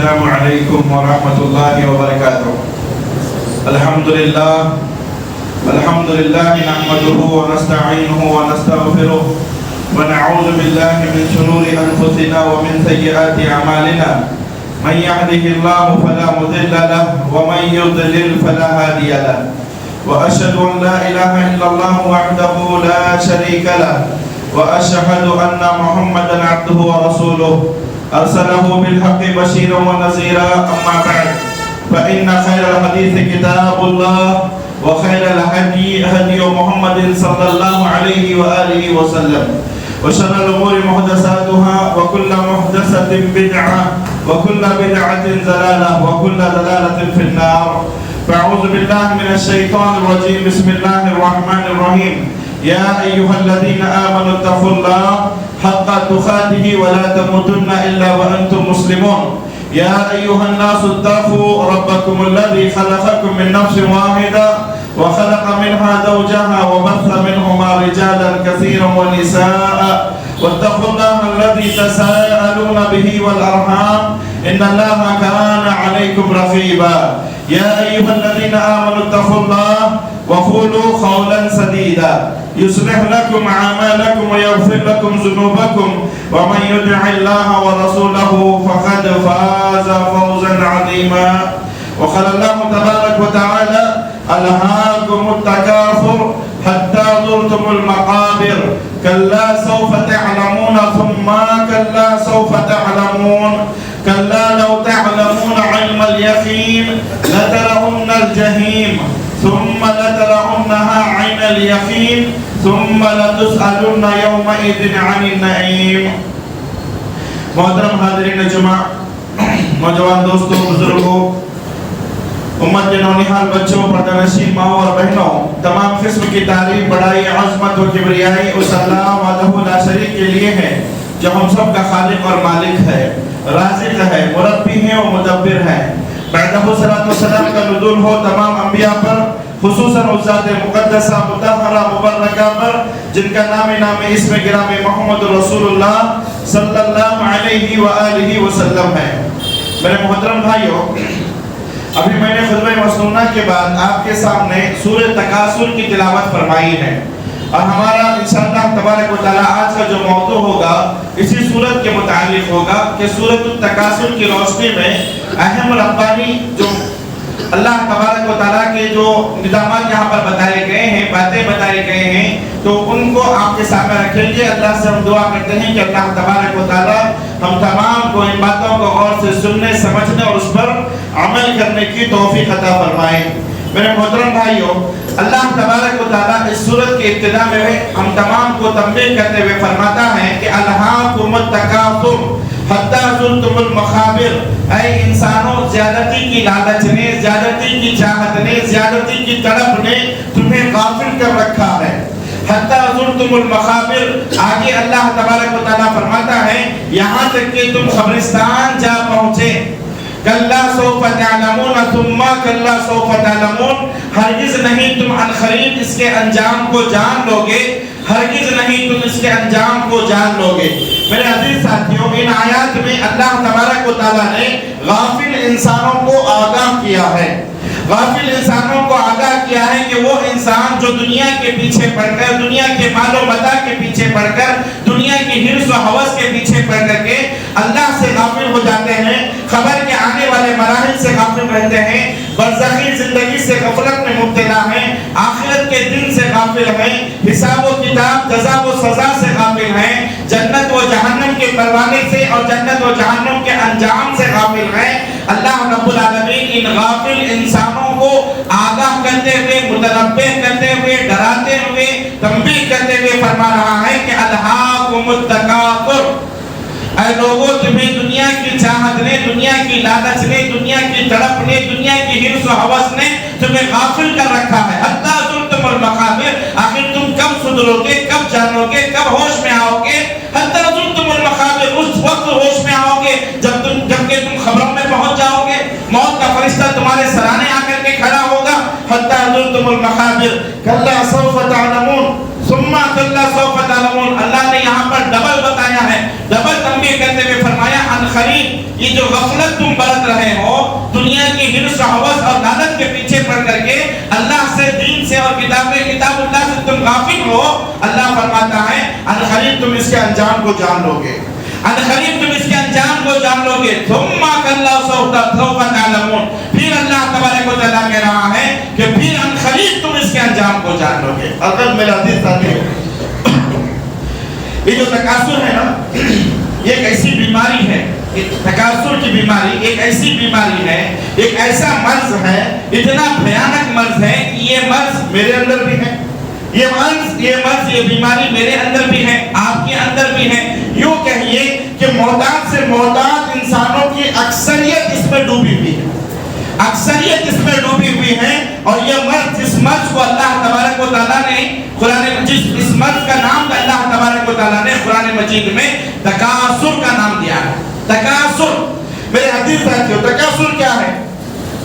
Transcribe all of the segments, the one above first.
السلام علیکم ورحمۃ اللہ وبرکاتہ۔ الحمدللہ نحمده ونستعینه ونستغفره ونعوذ باللہ من شرور انفسنا ومن سیئات اعمالنا، من يهده الله فلا مضل له ومن يضلل فلا هادي له، واشهد ان لا اله الا الله وحده لا شريك له، واشهد ان محمدا عبده ورسوله ارسله بالحق بشيرا ونذيرا، اما بعد فان خير الحديث كتاب الله وخير الهدي هدي محمد صلى الله عليه واله وسلم، وشر الامور محدثاتها وكل محدثة بدعة وكل بدعة ضلالة وكل ضلالة في النار۔ فاعوذ بالله من الشيطان الرجيم، بسم الله الرحمن الرحيم۔ يا أيها الذين آمنوا اتقوا الله حق تقاته ولا تموتن إلا وأنتم مسلمون۔ يا أيها الناس اتقوا ربكم الذي خلقكم من نفس واحدة وخلق منها زوجها وبث منهما رجالا كثيرا ونساء، واتقوا الله الذي تساءلون به والأرحام إن الله كان عليكم رقيبا۔ يا أيها الذين آمنوا اتقوا الله وقولوا قولا سديدا يصلح لكم أعمالكم ويغفر لكم ذنوبكم، ومن يطع الله ورسوله فقد فاز فوزا عظيما۔ وقال الله تبارك وتعالى: ألهاكم التكاثر حتى زرتم المقابر، كلا سوف تعلمون ثم كلا سوف تعلمون، كلا لو تعلمون علم اليقين لترون الجحيم ثم لترونها عين اليقين ثم لتسألن يومئذ عن النعيم۔ محترم حاضرین جمعہ، نوجوان دوستوں، بزرگوں، امت کے نونہال بچوں، پردہ نشین ماؤں اور بہنوں، تمام قسم کی تعریف، بڑائی، عظمت و کبریائی اس اللہ وحدہ لا شریک کے لیے ہے جو ہم سب کا خالق اور مالک ہے، رازق ہے، مربی ہے اور مدبر ہے۔ بعدہ صلاۃ والسلام کا نزول ہو تمام انبیاء پر، خصوصاً اس ذات مقدسہ مطہرہ مبارکہ پر جن کا نام اسم گرام محمد رسول اللہ صلی اللہ علیہ وآلہ وسلم ہے۔ میرے محترم بھائیوں، ابھی میں نے خطبہ مسنونہ کے بعد آپ کے سامنے سورہ تکاثر کی تلاوت فرمائی ہے، اور ہمارا انشاءاللہ تبارک و تعالی آج کا جو موضوع ہوگا اسی سورت کے متعلق ہوگا کہ سورۃ التکاثر کی روشنی میں اہم ربانی جو اللہ تبارک و تعالیٰ کے جو نظامات یہاں پر بتائے گئے ہیں، باتیں بتائے گئے ہیں، تو ان کو آپ کے سامنے رکھیں گے۔ اللہ سے ہم دعا کرتے ہیں کہ اللہ تبارک و تعالیٰ ہم تمام کو ان باتوں کو غور سے سننے، سمجھنے اور اس پر عمل کرنے کی توفیق عطا فرمائے۔ میرے محترم بھائیوں، اللہ تبارک و تعالیٰ اس سورت کی ابتدا میں ہم تمام کو تنبیہ کرتے ہوئے فرماتا ہے کہ الہاکم التکاثر حتی زرتم المقابر، اے انسانوں، زیادتی کی لالچ نے، زیادتی کی چاہت نے، زیادتی کی تڑپ نے تمہیں غافل کر رکھا ہے۔ حتی زرتم المقابر، آگے اللہ تبارک و تعالیٰ فرماتا ہے یہاں تک کہ تم قبرستان جا پہنچے۔ کلا سوف تعلمون ثم کلا سوف تعلمون، ہرگز نہیں تم عنقریب اس کے انجام کو جان لوگے، ہرگز نہیں تم اس کے انجام کو جان لوگے۔ میرے عزیز ساتھیوں، ان آیات میں اللہ تبارک و تعالیٰ نے غافل انسانوں کو آگاہ کیا ہے، غافل انسانوں کو آگاہ کیا ہے کہ وہ انسان جو دنیا کے پیچھے پڑ کر، دنیا کے مال و متاع کے پیچھے پڑ کر، دنیا کی حرص و ہوس کے پیچھے پڑ کر کے اللہ سے غافل ہو جاتے ہیں، خبر کے آنے والے مراحل سے غافل رہتے ہیں، برزخی زندگی سے غفلت میں مبتلا ہیں، آخرت کے دن سے غافل ہیں، حساب و کتاب، جزا و سزا سے غافل ہیں، جنت و جہنم کے پروانے سے اور جنت و جہنم کے انجام سے غافل ہیں۔ اللہ رب العالمین ان غافل انسانوں کو آگاہ کرتے ہوئے، متنبہ کرتے ہوئے، ڈراتے ہوئے، تنبیہ کرتے ہوئے فرما رہا ہے کہ الہاکم التکاثر، اے لوگوں، تمہیں دنیا کی چاہت نے، دنیا کی لالچ نے، دنیا کی تڑپ نے، دنیا کی حرص و ہوس نے تمہیں غافل کر رکھا ہے۔ حتی زرتم المقابر، آخر تم کب سدھرو گے، کب جانو گے، کب ہوش میں آؤ گے؟ حتی زرتم المقابر، اس وقت ہوش میں آؤ گے جبکہ تم خبروں میں پہنچ جاؤ گے، موت کا فرشتہ تمہارے سرانے آ کر کے کھڑا ہوگا۔ حتی زرتم المقابر کلا سوف تعلمون ثم کلا سوف تعلمون، اللہ نے یہاں پر ڈبل بتایا ہے، ڈبل تنبیہ کرتے ہوئے فرمایا عنقریب یہ یہ جو غفلت تم برت رہے ہو دنیا کی حرص و ہوس اور لالچ کے پیچھے پڑ کر کے اللہ سے, دین سے اور کتاب اللہ سے تم غافل ہو, اللہ فرماتا ہے ان قریب تم اس کے انجام کو جان لو گے, ان قریب تم اس کے انجام کو جان لو گے. ثم کلا سوف تعلمون, پھر اللہ تبارک و تعالیٰ کہہ رہا ہے کہ پھر ان قریب تم اس کے انجام کو جان لو گے. اگر میرا عزیز ساتھی یہ جو تکاثر ہے نا یہ ایک ایسی بیماری ہے, تکاثر کی بیماری ایک ایسی بیماری ہے, ایک ایسا مرض ہے, اتنا بھیانک مرض ہے کہ یہ مرض میرے اندر بھی ہے, یہ بیماری میرے اندر بھی ہے, آپ کے اندر بھی ہے. یوں کہیے کہ محتاج سے محتاج انسانوں کی اکثریت اس میں ڈوبی ہوئی ہے, اکثریت اس میں ڈوبی ہوئی ہے. اور یہ مرض, جس مرض کو اللہ تبارک و تعالیٰ نے اس مرض کا نام اللہ تبارک و تعالیٰ نے قرآن مجید میں تکاثر کا نام دیا ہے. تکاثر میرے عزیز ساتھیو, تکاثر کیا ہے؟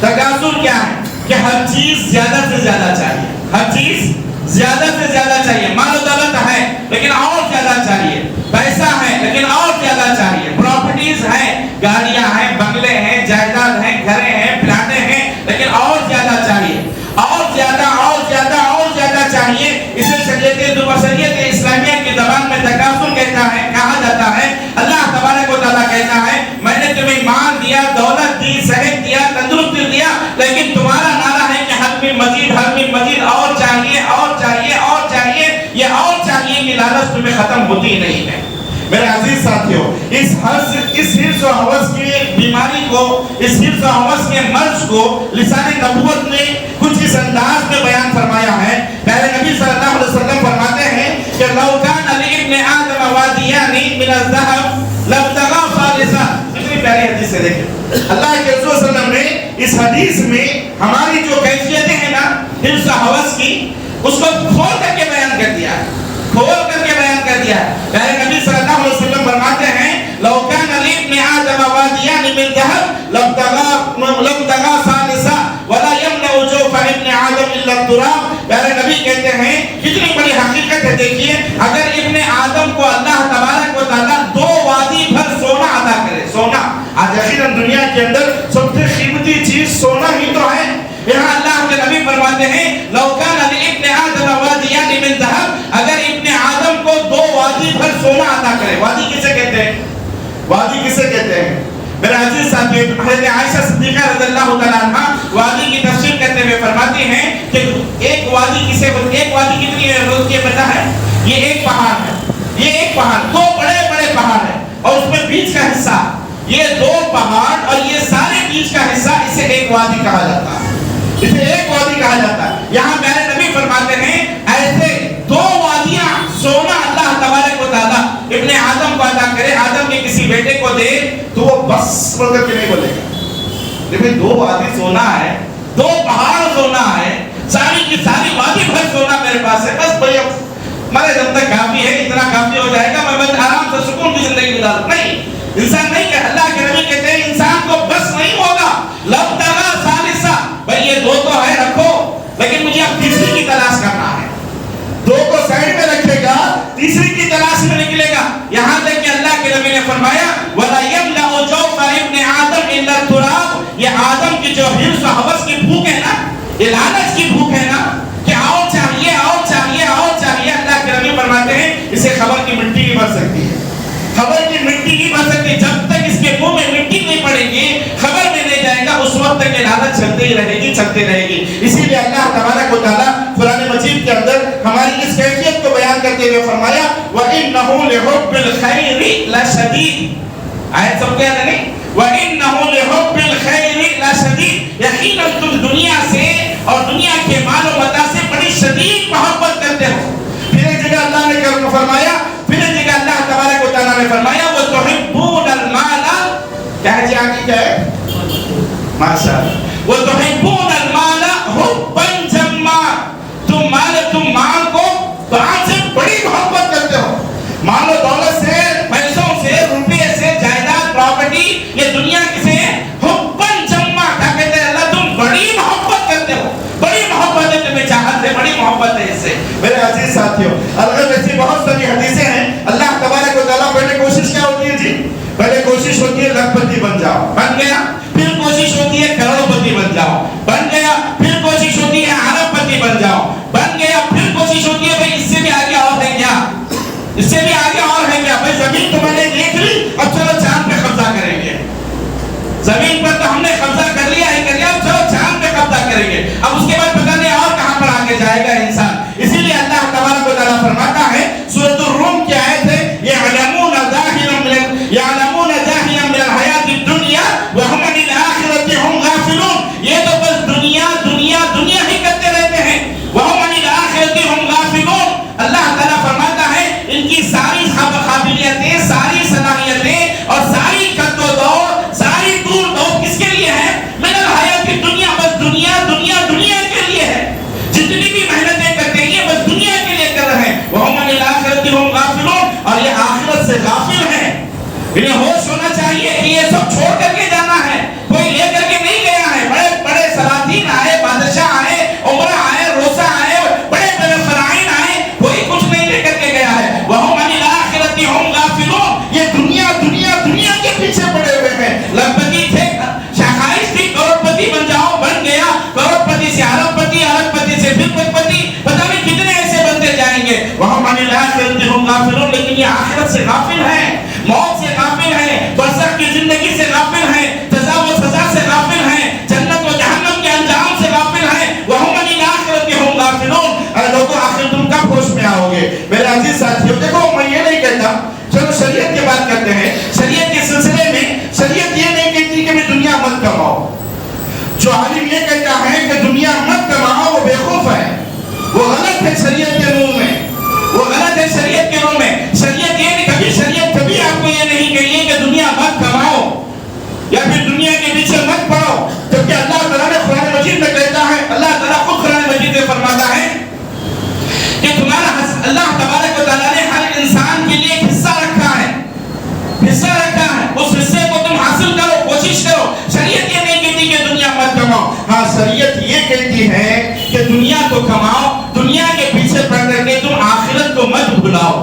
تکاثر کیا ہے کہ ہر چیز زیادہ سے زیادہ چاہیے, ہر چیز زیادہ سے زیادہ چاہیے. مال و دولت ہے لیکن اور زیادہ چاہیے, پیسہ ہے لیکن اور زیادہ چاہیے, پراپرٹیز ہیں, گاڑیاں ہیں, بنگلے ہیں, جائیداد ہیں, گھریں ہیں, پلاٹیں ہیں, لیکن اور زیادہ چاہیے, اور زیادہ اور زیادہ اور زیادہ چاہیے. اسے شریعت اسلامیہ کی زبان میں تکاثر کہا جاتا ہے. اللہ تبارک و تعالیٰ کہتا ہے میں نے تمہیں مال دیا, دولت دی, صحت دیا, تندرستی دیا, لیکن تمہارا نعرہ ہے کہ حل من مزید, حل من مزید, اور چاہیے اور چاہیے اور چاہیے. یہ اور چاہیے کی لالچ تمہیں ختم ہوتی نہیں ہے. میرے عزیز ساتھیوں, اس حرص و ہوس کی بیماری کو, اس حرص و ہوس کے مرض کو لسان نبوت نے کچھ اس انداز میں بیان فرمایا ہے. پیارے نبی صلی اللہ علیہ وسلم فرماتے ہیں کہ لو کان لابن آدم وادیان من الذهب لابتغى ثالثا. کتنی پیاری حدیث ہے, دیکھیں اللہ کے رسول صلی اللہ علیہ وسلم نے اس حدیث میں ہماری جو کیفیتیں ہیں نا حرص و ہوس کی, اس کو کھول کر کے بیان کر دیا ہے, کھول کر کے بیان کر دیا ہے. پیارے نبی صلی اللہ علیہ وسلم فرماتے ہیں لو کان لابن آدم وادیان من ذهب لابتغى ثالثا ولا يمنع جوف ابن آدم الا التراب. پیارے نبی کہتے ہیں کتنی بڑی حقیقت ہے. دیکھیے اگر ابن آدم کو اللہ تبارک و تعالیٰ 2 وادی بھر سونا عطا کرے, سونا آج یقیناً دنیا کے اندر سب سے قیمتی چیز سونا ہی تو ہے. یہاں اللہ کے نبی فرماتے ہیں لو کان لابن آدم وادیان من ذهب, اگر ابن آدم کو 2 وادی بھر سونا عطا کرے. وادی کسے کہتے ہیں؟ وادی کسے کہتے ہیں میرے عزیز ساتھی؟ حضرت عائشہ صدیقہ رضی اللہ تعالیٰ عنہ وادی کی تفسیر کرتے ہوئے فرماتی ہیں کہ ایک وادی کسے, ایک وادی کتنی ہوتی ہے پتہ ہے؟ یہ ایک پہاڑ ہے, یہ ایک پہاڑ, 2 بڑے بڑے پہاڑ ہیں اور اس میں بیچ کا حصہ, یہ 2 پہاڑ اور یہ سارے بیچ کا حصہ, اسے ایک وادی کہا جاتا ہے, اسے ایک وادی کہا جاتا ہے. یہاں میرے نبی فرماتے ہیں ایسے 2 وادیاں سونا اللہ تبارک و تعالیٰ ابن آدم کو عطا کرے, آدم کے کسی بیٹے کو دے تو وہ بس بول کر کے نہیں بولے گا. لیکن 2 وادی سونا ہے, 2 پہاڑ سونا ہے, ساری کی ساری وادی بھر سونا میرے پاس ہے, بس بھائی مرے جب تک کافی ہے, اتنا کافی ہو جائے گا, میں آرام سے سکون کی زندگی گزاروں. نہیں, انسان نہیں کہ اللہ کے نبی کہتے ہیں انسان کو بس نہیں ہوگا. لابتغى ثالثا, بھائی یہ 2 تو ہے رکھو, لیکن مجھے اب تیسری کی تلاش کرنا ہے. 2 کو سائڈ میں رکھے گا, تیسری کی تلاش میں نکلے گا. یہاں تک کہ اللہ کے نبی نے فرمایا وَلَا يَمْلَأُ جَوْفَ ابْنِ آدَمَ إِلَّا التُّرَابُ. یہ آدم کی جو حرص و ہوس کی بھوک ہے نا, یہ لالچ کی بھوک ہے نا کہ اور چاہیے اور چاہیے اور چاہیے, اللہ کے نبی فرماتے ہیں اسے خبر کی مٹی نہیں بھر سکتی ہے, خبر کی مٹی نہیں بھر سکتی. جب تک اس کے منہ میں مٹی نہیں پڑے گی, خبر میں نہیں جائے گا, اس وقت تک یہ لالچ چلتے ہی رہے گی, چلتے رہے گی. اسی لیے اللہ تبارک و تعالیٰ قرآن مجید کے اندر ہماری اس کیفیت کو بیان کرتے ہوئے فرمایا وَإِنَّهُ لِحُبِّ الْخَيْرِ لَشَدِيدٌ. آیت سب کیا نہیں, وَإِنَّهُ لِحُبِّ الْخَيْرِ لَشَدِيدٌ. یقیناً تم دنیا سے اور دنیا کے مال و متاع سے بڑی شدید محبت کرتے ہو. پھر ایک جگہ اللہ نے فرمایا, پھر ایک جگہ اللہ تبارک و تعالیٰ نے فرمایا وَتُحِبُّونَ الْمَالَ, کیا ہے جی آگے کیا ہے ماشاءاللہ, وَتُحِبُّونَ الْمَالَ حُبًّا جَمًّا. تم مال کو بہت سے بڑی محبت کرتے ہو, مال و دولت سے, پیسوں سے, روپے سے, جائیداد, پراپرٹی, یہ دنیا کسے ہے حُبًّا جَمًّا. کیا کہتے ہیں اللہ, تم بڑی محبت کرتے ہو, بڑی محبت ہے تمہیں چاہت ہے, بڑی محبت ہے اس سے. میرے عزیز ساتھیوں, الگ ایسی بہت ساری حدیثیں ہیں. اللہ تبارک و تعالیٰ پہلے کوشش کیا ہوتی ہے جی, پہلے کوشش ہوتی ہے لکھپتی بن جاؤ, بن گیا پھر کوشش ہوتی ہے کروڑپتی بن جاؤ، بن گیا پھر کوشش ہوتی ہے ارب پتی بن جاؤ، بن گیا پھر کوشش ہوتی ہے بھائی اس سے بھی آگے اور ہے کیا، اس سے بھی آگے اور ہے کیا، بھائی زمین تو میں نے دیکھ لی اب چلو چاند پہ قبضہ کریں گے، زمین پر تو ہم نے قبضہ کر لیا ہے، اب چلو چاند پہ قبضہ کریں گے، اب اس کے بعد پتہ نہیں اور کہاں پر آگے جائے گا انسان۔ اسی لیے اللہ تبارک و تعالیٰ فرماتا ہے سورۃ الروم کی آیت ہے یعلمون ظاہرا من الحیات الدنیا وهم عن الآخرۃ هم غافلون، یہ تو بس دنیا دنیا دنیا ہی کرتے رہتے ہیں، وهم عن الآخرۃ هم غافلون۔ اللہ تعالیٰ فرماتا ہے ان کی ساری قابلیتیں، ساری صلاحیتیں اور ساری قد و دور، ساری دور دور کس کے لیے ہے؟ من الحیات الدنیا، بس دنیا دنیا دنیا کے لیے ہے، جتنی بھی محنتیں کرتے ہیں بس دنیا کے لیے کر رہے ہیں، وهم عن الآخرۃ هم غافلون، اور یہ آخرت سے غافل ہیں۔ انہیں ہوش ہونا چاہیے کہ یہ سب چھوڑ کر کے جانا ہے، کوئی لے کر کے نہیں گیا ہے، بڑے بڑے سلاطین آئے، بادشاہ آئے، عمرہ آئے، روسا آئے، بڑے بڑے فرعون آئے، کوئی کچھ نہیں لے کر کے گیا ہے، وهم عن الآخرۃ هم غافلون، یہ دنیا دنیا دنیا کے پیچھے پڑے ہوئے ہیں۔ لکھپتی تھے، شاخائش تھی کروڑپتی بن جاؤ، بن گیا، کروڑپتی سے ارب پتی، ارب پتی سے پھر پتی، پتہ نہیں کتنے ایسے بنتے جائیں گے، وهم عن الآخرۃ هم غافلون، لیکن یہ آخرت سے غافل ہیں، موت سے غافل ہیں، برزخ کی زندگی سے غافل ہیں، جزا و سزا سے غافل ہیں، جنت و جہنم کے انجام سے غافل ہیں، وهم عن الآخرۃ هم غافلون۔ اے لوگوں آخر تم کب ہوش میں آؤ گے؟ میرے عزیز ساتھیو، دیکھو میں یہ نہیں کہتا، چلو شریعت کی بات کرتے ہیں، شریعت کے سلسلے میں شریعت یہ نہیں کہتی کہ میں دنیا مت کماؤ، جو عالم یہ کہتا ہے کہ دنیا مت کماؤ وہ بیوقوف ہے، وہ غلط ہے شریعت کے روح میں، وہ غلط ہے شریعت کے روح میں۔ شریعت یہ نہیں، کبھی شریعت کبھی آپ کو یہ نہیں کہیے کہ دنیا مت کماؤ یا پھر دنیا کے پیچھے مت پڑو، جبکہ اللہ تعالیٰ نے قرآن مجید میں کہتا ہے، اللہ تعالیٰ خود قرآن مجید میں فرماتا ہے کہ تمہارا اللہ تبارک و تعالیٰ نے ہر انسان کے لیے ایک حصہ رکھا ہے، حصہ رکھا ہے، اس حصے کو تم حاصل کرو، کوشش کرو۔ شریعت یہ نہیں کہتی کہ دنیا مت کماؤ، ہاں شریعت یہ کہتی ہے کہ دنیا کو کماؤ، دنیا کے پیچھے پڑ کر کے تم آخرت کو مت بھلاؤ۔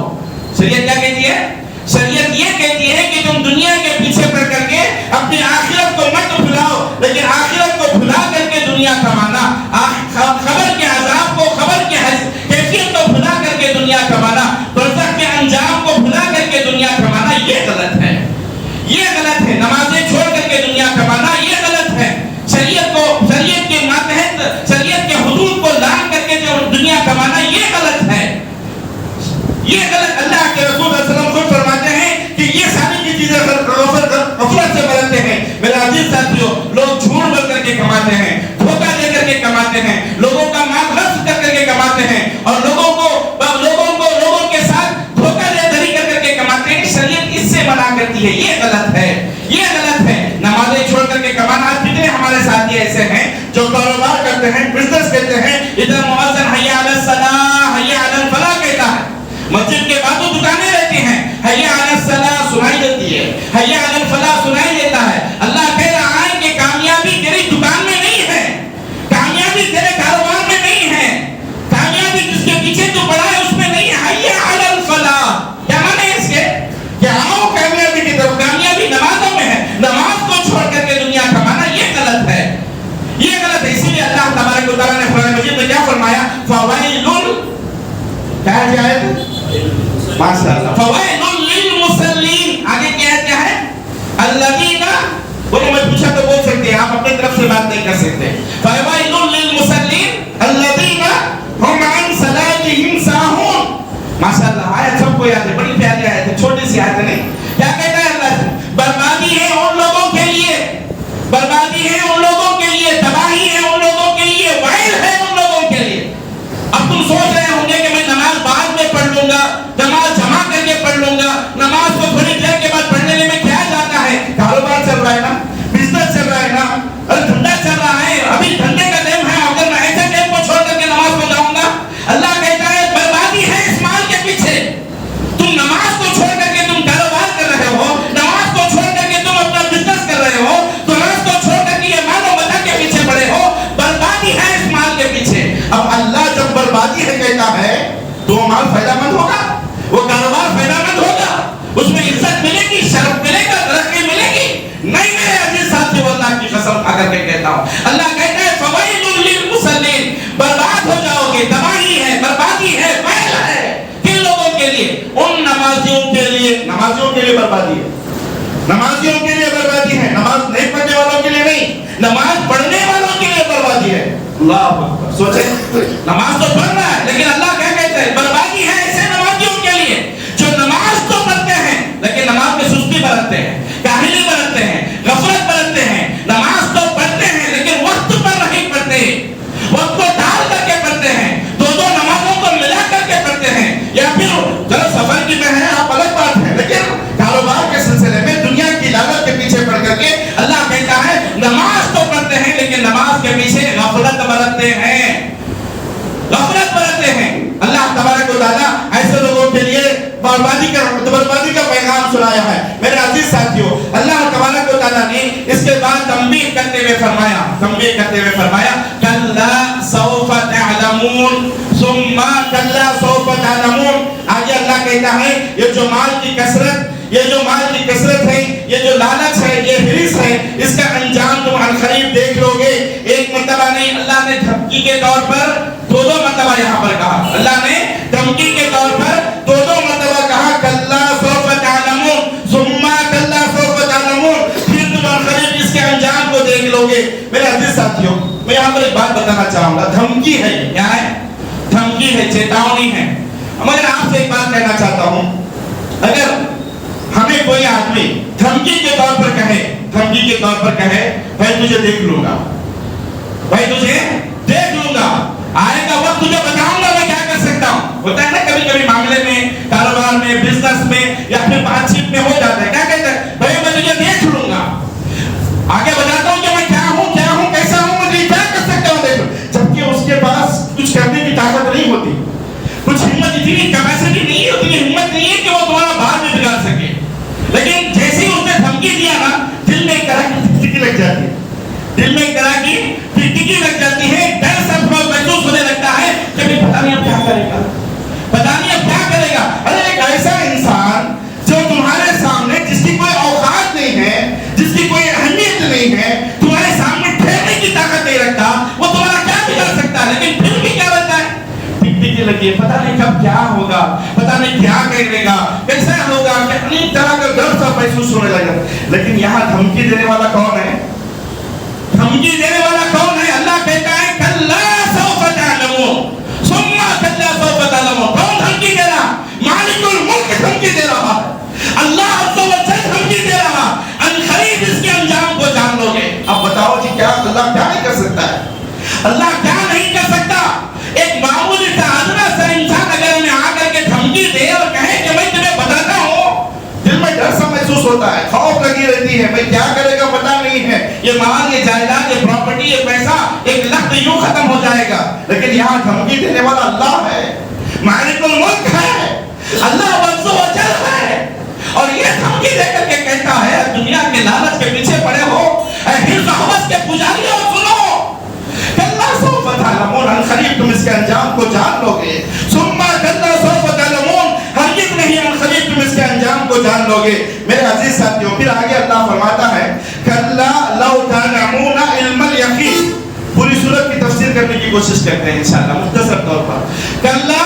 شریعت کیا کہتی ہے؟ شریعت یہ کہتی ہے کہ تم دنیا کے پیچھے پڑ کر کے اپنی آخرت کو مت بھلاؤ، لیکن آخرت کو بھلا کر کے دنیا کمانا، خبر کے عذاب کو، خبر کی کیفیت کو بھلا کر کے دنیا کمانا، برزخ کے انجام کو بھلا کر کے دنیا کمانا، یہ غلط ہے، یہ غلط ہے۔ نمازیں چھوڑ کر کے دنیا کمانا یہ غلط ہے۔ شریعت کو، شریعت کے ماتحت، شریعت کے حدود کو لانگ کر کے جو دنیا کمانا یہ غلط ہے، یہ غلط۔ اللہ کے رسول صلی اللہ علیہ وسلم خود فرماتے ہیں کہ یہ ساری کی چیزیں غفلت سے برتتے ہیں۔ میرے عزیز ساتھیو، لوگ جھوٹ بول کر کے کماتے ہیں، دھوکہ دے کر کے کماتے ہیں، لوگوں کا مال غصب کر کر کے کماتے ہیں، اور لوگوں کے ساتھ دھوکہ دے کر کے کماتے ہیں۔ شریعت اس سے منع کرتی ہے، یہ غلط ہے، یہ غلط ہے۔ نمازیں چھوڑ کر کے کمانا، کتنے ہمارے ساتھی ایسے ہیں جو کاروبار کرتے ہیں، بزنس کرتے ہیں، ادھر مؤذن حی علی الصلاۃ حی علی الفلاح کہتا ہے، مسجد کے بعد تو دکانیں رہتی ہیں، حی علی الصلاۃ سنائی دیتی ہے، حی علی الفلاح سنائی دیتا ہے۔ اللہ کہہ رہا ہے کہ کامیابی تیری دکان میں نہیں ہے، کامیابی تیرے کاروبار میں نہیں ہے، کامیابی جس کے پیچھے تو پڑا ہے اس میں نہیں ہے۔ حی علی الفلاح کیا معنی ہے اس کے؟ کہ آؤ کامیابی کی طرف، کامیابی نمازوں میں ہے، نماز کو چھوڑ کر کے دنیا کمانا یہ غلط ہے، یہ غلط ہے۔ اسی لیے اللہ تبارک و تعالیٰ نے قرآن مجید میں کیا فرمایا؟ فوائل، کیا ہے؟ ماشاء اللہ، فوائل للمصلین، آگے کیا ہے؟ الذین، بولو میں پوچھا تو بول سکتے ہیں، آپ اپنے طرف سے بات نہیں کر سکتے۔ فوائل للمصلین الذین هم عن صلاتهم ساہون۔ ماشاء اللہ، آیت سب کو یاد ہے، بڑی پیاری آیت ہے، چھوٹی سی آیت نہیں۔ کیا کہتا ہے اللہ؟ بربادی ہے ان لوگوں کے لیے، بربادی ہے ان لوگوں کے لیے، تباہی ہے ان لوگوں کے لیے، ویل ہے ان لوگوں کے لیے۔ اب تم سوچ رہے ہوں گے کہ میں نماز بعد میں پڑھ لوں گا، نماز جمع نمازیوں کے لیے بربادی ہے، نماز نہیں پڑھنے والوں کے لیے نہیں، نماز پڑھنے والوں کے لیے بربادی ہے۔ اللہ اکبر، سوچیں نماز تو پڑھ رہا ہے لیکن اللہ کیا کہتا ہے؟ بربادی ہے ایسے نمازیوں کے لیے جو نماز تو پڑھتے ہیں لیکن نماز میں سستی برتتے ہیں، کاہلی برتتے ہیں، غفلت برتتے ہیں۔ نماز تو پڑھتے ہیں لیکن وقت پر نہیں پڑھتے، وقت کو ڈال کر کے پڑھتے ہیں، دو نمازوں کو ملا کر کے پڑھتے ہیں، یا پھر چلو سفر کی میں ہے آپ الگ بات ہے، لیکن کاروبار کے سلسلے میں دنیا کی لالچ کے پیچھے پڑ کر کے اللہ کہتا ہے نماز تو پڑھتے ہیں لیکن نماز کے پیچھے غفلت برتتے ہیں، غفلت برتتے ہیں۔ اللہ تبارک و تعالیٰ ایسے لوگوں کے لیے بربادی کا پیغام سنایا ہے۔ میرے عزیز ساتھیوں، اللہ تبارک و تعالیٰ نے اس کے بعد تنبیہ کرتے ہوئے فرمایا کلا سوف تعلمون ثم کلا سوف تعلمون۔ آگے اللہ کہتا ہے یہ جو مال کی کثرت ہے، یہ جو لالچ ہے، یہ حرص ہے، اس کا انجام تم عنقریب دیکھ لو گے۔ ایک مرتبہ نہیں، اللہ نے دھمکی کے طور پر دو مرتبہ یہاں پر کہا، اللہ نے دھمکی کے طور پر دو مرتبہ کہا کلا سوف تعلمون ثم کلا سوف تعلمون، پھر تم عنقریب اس کے انجام کو دیکھ لو گے۔ میرے عزیز ساتھیوں، میں یہاں پر ایک بات بتانا چاہوں گا، دھمکی ہے، کیا ہے؟ دھمکی ہے، چیتاونی ہے۔ مگر آپ سے ایک بات کہنا چاہتا ہوں، اگر ہمیں کوئی آدمی دھمکی کے طور پر کہے بھائی تجھے دیکھ لوں گا، آئے گا وقت تجھے بتاؤں گا میں کیا کر سکتا ہوں۔ ہوتا ہے نا کبھی معاملے میں، کاروبار میں، بزنس میں، یا پھر بات چیت میں ہو جاتا ہے، کیا کہتا ہے بھائی میں تجھے دیکھ لوں گا، آگے بتاتا ہوں کہ میں کیا ہوں کیسا ہوں، مجھے کیا کر سکتا ہوں دیکھ لو، جبکہ اس کے پاس کچھ کرنے کی طاقت نہیں ہوتی، کچھ ہمت، اتنی کیپیسٹی نہیں ہوتی، ہمت نہیں ہے کہ وہ تمہارا بات بھی بگاڑ سکے۔ لیکن جیسے ہی اس نے دھمکی دیا نا، دل میں ایک طرح کی ٹکٹکی لگ جاتی ہے، ڈر سب کو محسوس ہونے لگتا ہے کہ پتہ نہیں اب کیا کرے گا۔ ارے ایک ایسا انسان جو تمہارے سامنے، جس کی کوئی اوقات نہیں ہے، جس کی کوئی اہمیت نہیں ہے، تمہارے سامنے ٹھہرنے کی طاقت نہیں رکھتا، وہ تمہارا کیا بگاڑ سکتا ہے؟ لیکن پھر بھی کیا رہتا ہے؟ ٹکٹکی لگی ہے، پتہ نہیں کب کیا ہوگا، پتہ نہیں کیا کرے گا، کیسا ہوگا، کتنی طرح کا ڈر سب محسوس ہونے لگا۔ لیکن یہاں دھمکی دینے والا کون ہے؟ اللہ کہتا ہے کلا سوف تعلمون ثم کلا سوف تعلمون۔ کون دھمکی دے رہا؟ مالک الملک دھمکی دے رہا ہے، اللہ عز و جل دھمکی دے رہا، عنقریب اس کے انجام کو جان لو گے۔ اب بتاؤ جی کیا اللہ کیا نہیں کر سکتا ہے؟ اللہ کیا نہیں کر سکتا؟ ایک معمولی سا ادنا سا انسان اگر ہمیں آ کر کے دھمکی دے اور کہے کہ میں تمہیں بتاتا ہوں، دل میں ڈر سا محسوس ہوتا ہے، خوف لگی رہتی ہے، میں کیا کرے گا پتہ نہیں ہے، یہ مال، یہ جائیداد، یہ پراپرٹی، یہ پیسہ ایک لخت یوں ختم ہو جائے گا۔ لیکن یہاں دھمکی دینے والا اللہ ہے، مالک الملک ہے، اللہ عز و جل ہے، اور یہ دھمکی دے کر کے کہتا ہے دنیا کے لالچ کے پیچھے پڑے ہو، اے حرص و ہوس کے پجاریوں سنو، کلا سوف تعلمون، عنقریب تم اس کے انجام کو جان لو گے، ثم کلا سوف تعلمون، ہرگز نہیں عنقریب تم اس کے انجام کو جان لو گے۔ میرے عزیز ساتھیوں، پھر آگے اللہ فرماتا ہے کلا لو تعلمون علم الیقین۔ پوری سورت کی تفسیر کرنے کی کوشش کرتے ہیں انشاءاللہ مختصر طور پر۔ کلا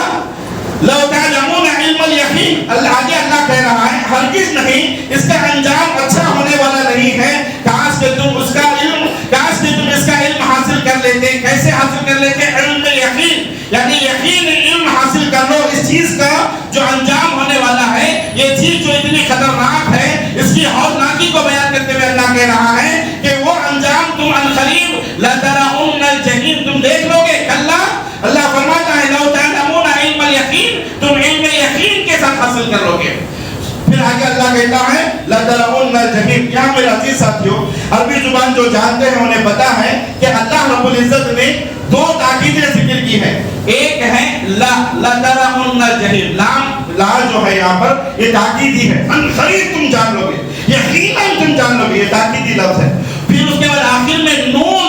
لو تعلمون علم الیقین، آگے اللہ کہہ رہا ہے ہرگز نہیں، اس کا انجام اچھا ہونے والا نہیں ہے، کاش کہ تم اس کا علم، کاش کہ تم اس کا علم حاصل کر لیتے۔ کیسے حاصل کر لیتے؟ علم یقین، یعنی یقین علم حاصل کر لو اس چیز کا جو انجام ہونے والا ہے، یہ چیز جو اتنی خطرناک ہے، اس کی ہولناکی کو بیان کرتے ہوئے اللہ کہہ رہا ہے کہ وہ انجام تم عنقریب لترون الجحیم تم دیکھ لو گے۔ کلا، اللہ فرماتا ہے لو تعلمون علم الیقین، تم علم یقین کے ساتھ حاصل کر لو گے۔ پھر آگے اللہ کہتا ہے لترون الجحیم۔ یہاں میرے عزیز ساتھیوں، عربی زبان جو جانتے ہیں انہیں پتا ہے کہ اللہ رب العزت نے دو تاکیدیں ذکر کی ہے۔ ایک ہے لترون الجحیم، لا جو ہے یہاں پر یہ تاکیدی ہے، عنقریب تم جان لو گے، یقیناً تم جان لو گے، یہ تاکیدی لفظ ہے۔ پھر اس کے بعد آخر میں نون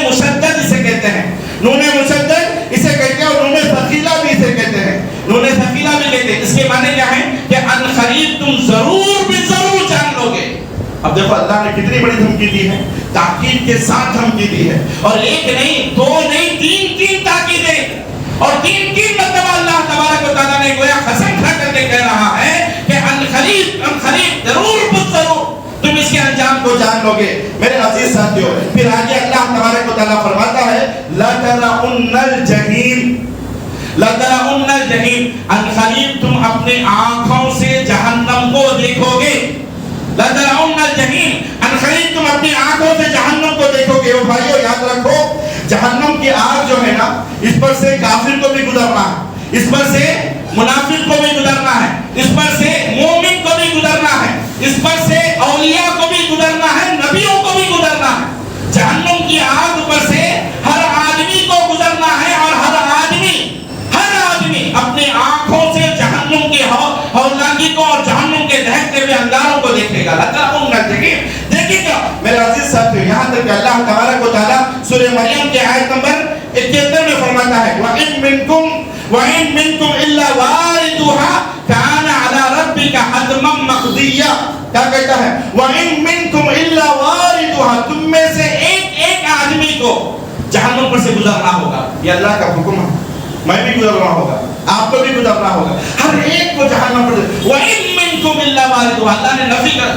مشدد اسے کہتے ہیں، نون مشدد اسے کہتے ہیں، اور نون ثقیلہ بھی اسے کہتے ہیں، نون ثقیلہ بھی کہتے ہیں۔ اس کے معنی کیا ہے کہ عنقریب تم ضرور بھی ضرور جان لو گے۔ اب دیکھو اللہ نے کتنی بڑی دھمکی دی ہے، تاکید کے ساتھ دھمکی دی ہے، اور ایک نہیں، دو نہیں، تین تاکیدیں، اور تین مرتبہ اللہ تبارک و تعالیٰ نے گویا قسم کھا کر کے کہہ رہا ہے کہ عنقریب ضرور تم اس کے انجام کو جان لو گے۔ میرے عزیز ساتھیوں، پھر آگے اللہ تبارک و تعالیٰ فرماتا ہے لَتَرَوُنَّ الْجَحِيمَ، لَتَرَوُنَّ الْجَحِيمَ، ان قریب تم اپنے آنکھوں سے جہنم کو دیکھو گے۔ لَتَرَوُنَّ الْجَحِيمَ، ان قریب تم اپنی آنکھوں سے جہنم کو دیکھو گے۔ اور بھائیو یاد رکھو، جہنم کی آگ جو ہے نا، اس پر سے کافر کو بھی گزرنا ہے، اس پر سے منافق کو بھی گزرنا ہے، اس پر سے مومن کو بھی گزرنا ہے، اس پر سے اولیاء کو بھی گزرنا ہے، نبیوں کو بھی گزرنا ہے۔ جہنم کی آگ پر سے ہر آدمی کو گزرنا ہے، اور ہر آدمی اپنے آنکھوں سے جہنم کی ہولناکی کو اور جہنم کے دہکتے ہوئے انگاروں کو دیکھے گا۔ دیکھے گا میرے عزیز ساتھیو، یہاں تک کہ اللہ تبارک و تعالیٰ سورہ مریم کے آیت نمبر 71 میں فرماتا ہے وَإِن مِّنكُمْ إِلَّا وَارِدُهَا كَانَ عَلَى رَبِّكَ حَتْمًا مَّقْضِيًّا۔ کیا کہتا ہے؟ وَإِن مِّنكُمْ إِلَّا وَارِدُهَا، تم میں سے ایک آدمی کو جہنم پر سے گزرنا ہوگا۔ یہ اللہ کا حکم ہے، میں بھی گزرنا ہوگا، آپ کو بھی گزرنا ہوگا، ہر ایک کو جہنم پر۔ وَإِن مِّنكُمْ إِلَّا وَارِدُهَا، اللہ نے نفی کر،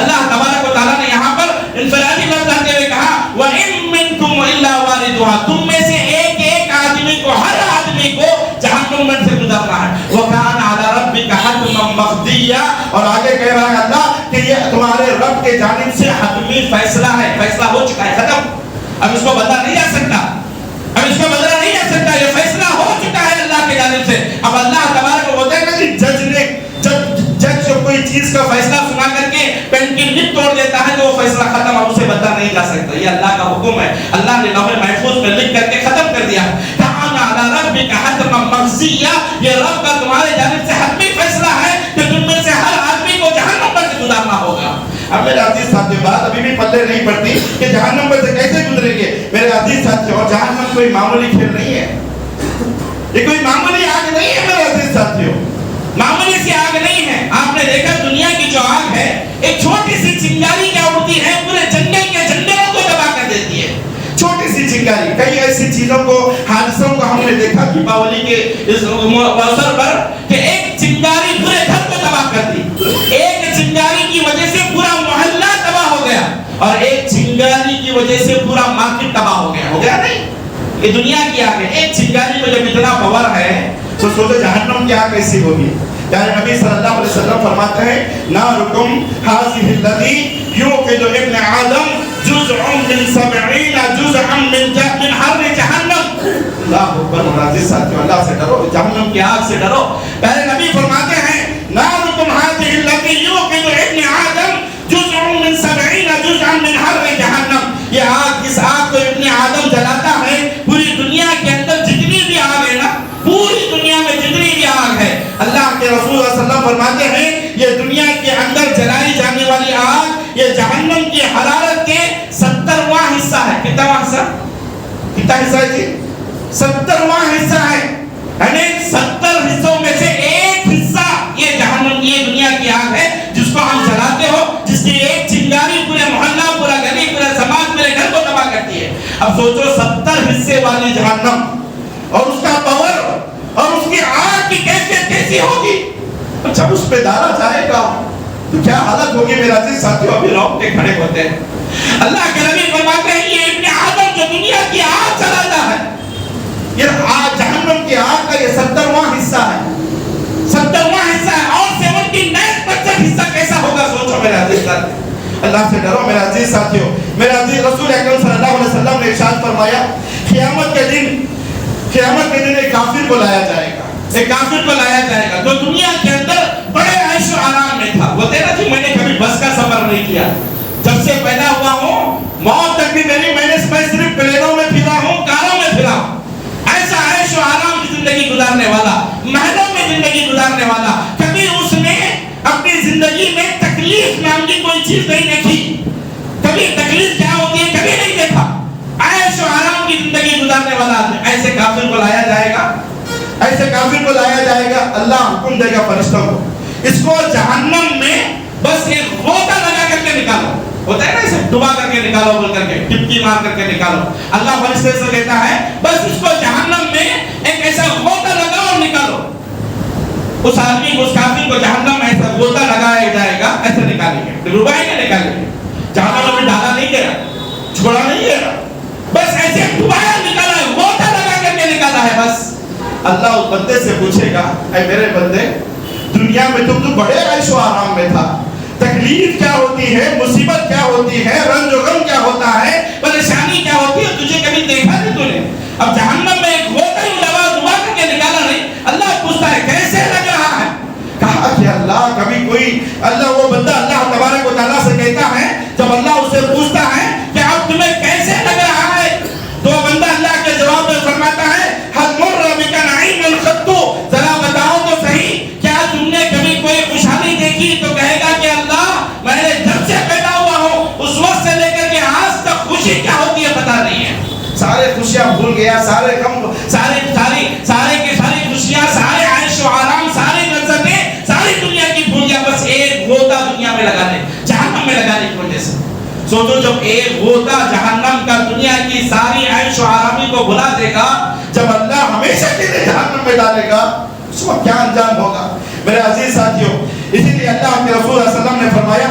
اللہ تبارک و تعالیٰ نے یہاں پر انفرادی لفظ آتے ہوئے کہا وَإِن مِّنكُمْ إِلَّا وَارِدُهَا، تم میں سے ایک آدمی کو، ہر آدمی کو جہنم میں سے گزرنا ہے۔ وَكَانَ عَلَى رَبِّكَ حَتْمًا مَّقْضِيًّا، اور آگے کہہ رہا ہے اللہ کہ یہ تمہارے رب کے جانب سے حتمی فیصلہ ہے، فیصلہ ہو چکا ہے، ختم، اب اس کو بدلا نہیں جا سکتا، اب اس کو بدلا نہیں جا سکتا، یہ فیصلہ ہو چکا ہے اللہ کے جانب سے۔ اب اللہ تبارک و تعالیٰ کہ جج کوئی چیز کا فیصلہ سنا کر کے پین کی نب توڑ دیتا ہے تو وہ فیصلہ ختم، اب اسے بدلا نہیں جا سکتا، یہ اللہ کا حکم ہے، اللہ نے لوح محفوظ میں لکھ کر کے ختم کر دیا۔ کَانَ عَلَى رَبِّكَ حَتْمًا مَّقْضِيًّا، یہ رب کا تمہارے جانب سے حتمی فیصلہ ہے کہ تم میں سے ہر آدمی کو جہنم پر سے گزارنا ہوگا۔ اب میرے عزیز ساتھیوں، بات ابھی بھی پلے نہیں پڑتی کہ جہنم پر سے کیسے گزریں گے۔ میرے عزیز ساتھیوں، جہنم کوئی معمولی کھیل نہیں ہے، یہ کوئی معمولی آگ نہیں ہے میرے عزیز ساتھیوں، معمولی سی آگ نہیں ہے۔ آپ نے دیکھا دنیا کی جو آگ ہے، ایک چھوٹی سی چنگاری کیا اڑتی ہے، پورے جنگل کے جنگلوں کو تباہ کر دیتی ہے، چھوٹی سی چنگاری۔ کئی ایسی چیزوں کو، حادثوں کو ہم نے دیکھا دیپاولی کے اس موسم پر کہ ایک چنگاری پورے گھر کو تباہ کر دی، ایک چنگاری کی وجہ سے پورا محلہ تباہ ہو گیا، اور ایک چنگاری کی وجہ سے پورا مارکیٹ تباہ ہو گیا نہیں؟ یہ دنیا کی آگ ہے، ایک چنگاری میں جب اتنا پاور ہے تو سوچو جہنم کی آگ کیسی ہوگی۔ یعنی نبی صلی اللہ علیہ وسلم فرماتے ہیں نارکم ھذہ الذی یوقد ابن آدم جزء من 70 جزءا من حر جہنم۔ اللہ اکبر، عزیز ساتھیوں، اللہ سے ڈرو، جہنم کی آگ سے ڈرو۔ پہلے نبی فرماتے ہیں نارکم ھذہ الذی یوقد ابن آدم جزء من 70 جزءا من حر جہنم، یہ آگ، اس آگ کو ابن آدم جلاتا ہے، پوری دنیا کے اندر جتنی بھی آگ ہے نا، پوری دنیا میں جتنی بھی آگ ہے، اللہ کے رسول صلی اللہ علیہ وسلم فرماتے ہیں یہ دنیا کے اندر جلائی جانے والی آگ، یہ جہنم کی حرارت کے 70واں حصہ ہے۔ کتنا حصہ؟ کتنا حصہ ہے جی؟ 70واں حصہ ہے، یعنی 70 حصوں میں سے ایک حصہ یہ جہنم کی، یہ دنیا کی آگ ہے جس کو ہم جلاتے ہو، جس کی ایک چنگاری پورے محلہ، پورا گلی، پورا سماج، میرے گھر کو تباہ کرتی ہے۔ اب سوچو 70 حصے والی جہنم اور اس کا پاور اور اس کی آگ کی کیفیت کیسی ہوگی، جب اس پہ ڈالا جائے گا تو کیا حالت ہوگی میرے عزیز ساتھیوں، ابھی روکتے کھڑے ہوتے ہیں۔ اللہ کے نبی فرماتے ہیں یہ ابن آدم جو دنیا کی آگ جلاتا ہے، یہ جہنم کی آگ کا یہ 70واں حصہ ہے، 70واں حصہ ہے، اور 79% حصہ کیسا ہوگا سوچو میرے عزیز ساتھیوں۔ اللہ سے ڈرو میرے عزیز ساتھیوں۔ میرے عزیز رسول اکرم صلی اللہ علیہ وسلم نے ارشاد فرمایا قیامت کے دن ایک کافر کو لایا جائے گا، ایک کافر کو لایا جائے گا جو دنیا کے اندر بڑے عیش و آرام میں تھا۔ وہ تیرا جی میں نے کبھی بس کا سفر نہیں کیا، جب سے پیدا ہوا ہوں موت تک بھی میری، میں صرف پلینوں میں پھرا ہوں، کاروں میں پھرا ہوں، ایسا عیش و آرام کی زندگی گزارنے والا، محلوں میں زندگی گزارنے والا، کبھی اس نے اپنی زندگی میں تکلیف نام کی کوئی چیز نہیں دیکھی، کبھی تکلیف کیا ہوتی ہے کبھی نہیں دیکھا، عیش و آرام کی زندگی گزارنے والا آدمی، ایسے کافر کو لایا جائے گا، ایسے کافر کو لایا جائے گا۔ اللہ حکم دے گا فرشتوں کو اس کو جہنم میں بس ایک غوطہ لگا کر کے نکالو، ہوتا ہے نا اسے ڈبا کر کے نکالو، بول کر کے ٹپکی مار کر کے نکالو، اللہ فرشتے سے کہتا ہے بس اس کو جہنم میں ایک ایسا غوطہ لگاؤ اور نکالو۔ اس آدمی کو، اس کافر کو جہنم میں ایسا غوطہ لگایا جائے گا، ایسے نکالیں گے، ڈبائیں گے، نکالیں گے، جہنم میں ڈالا نہیں گیا، چھوڑا نہیں گیا، بس ایسے ڈبایا نکالا ہے، غوطہ لگا کر کے نکالا ہے بس۔ اللہ اس بندے سے پوچھے گا، اے میرے بندے، دنیا میں تم تو بڑے عیش و آرام میں تھا، تکلیف کیا ہوتی ہے، مصیبت کیا ہوتی ہے، رنج و غم کیا ہوتا ہے، پریشانی کیا ہوتی ہے، تجھے کبھی دیکھا نہیں تو نے؟ اب جہنم میں ایک غوطہ ہی دبا کر کے نکالا نہیں۔ اللہ پوچھتا ہے کیسے لگ رہا ہے؟ کہا کہ اللہ، کبھی کوئی اللہ، وہ بندہ اللہ تبارک و تعالیٰ سے کہتا ہے، جب اللہ اسے پوچھتا ہے کہ اب تمہیں کیسے لگ رہا ہے، تو وہ بندہ اللہ کے جواب میں فرماتا ہے، حل مر بک نعیم الخط، ذرا بتاؤ تو صحیح، کیا تم نے کبھی کوئی خوشحالی دیکھی؟ تو کہے گا کہ اللہ، میں نے جب سے پیدا ہوا ہوں اس وقت سے لے کر کے آج تک خوشی کیا ہوتی ہے پتہ نہیں ہے، سارے خوشیاں بھول گیا، سارے غم، سارے کی ساری خوشیاں، سارے عیش و آرام، ساری لذتیں، ساری دنیا کی بھول گیا، بس ایک غوطہ دنیا میں لگانے، جہنم میں لگانے کی وجہ سے۔ سوچو جب ایک غوطہ جہنم کا دنیا کی ساری عیش و آرامی کو بھلا دے گا، جب اللہ ہمیشہ کے لیے جہنم میں ڈالے گا، اس کو کیا انجام ہوگا؟ میرے عزیز ساتھیوں، اسی لیے اللہ کے رسول صلی اللہ علیہ وسلم نے فرمایا،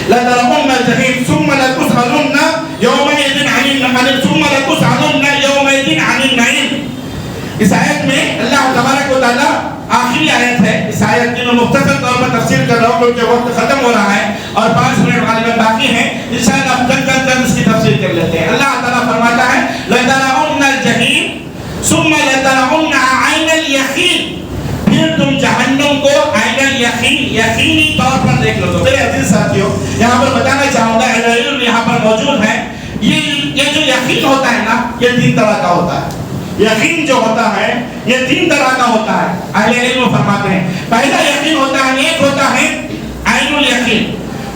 لَتَرَوُنَّ الْجَحِيمَ ثُمَّ لَتُسْأَلُنَّ يَوْمَئِذٍ عَنِ النَّعِيمِ ثُمَّ لَتُسْأَلُنَّ يَوْمَئِذٍ عَنِ النَّعِيمِ۔ اس آیت میں اللہ تبارک و تعالیٰ، آخری آیت ہے اس آیت کی، میں مختصر طور پر تفسیر کر رہا ہوں کیونکہ وقت ختم ہو رہا ہے اور 5 منٹ غالباً باقی ہیں، انشاءاللہ ہم چند اس کی تفسیر کر لیتے ہیں۔ اللہ تعالیٰ فرماتا ہے، لَتَرَوُنَّ الْجَحِيمَ ثُمَّ لَتَرَوُنَّهَا عَيْنَ الْيَقِينِ، پھر تم جہنم کو عین الیقین، یقینی طور پر دیکھ لو۔ تو میرے عزیز ساتھیوں، یہاں پر بتانا چاہوں گا، اہل علم یہاں پر موجود ہیں، یہ جو یقین ہوتا ہے نا، یہ 3 طرح کا ہوتا ہے۔ یقین جو ہوتا ہے یہ 3 طرح کا ہوتا ہے، اہل علم فرماتے ہیں۔ پہلا یقین ہوتا ہے، ایک ہوتا ہے عین الیقین،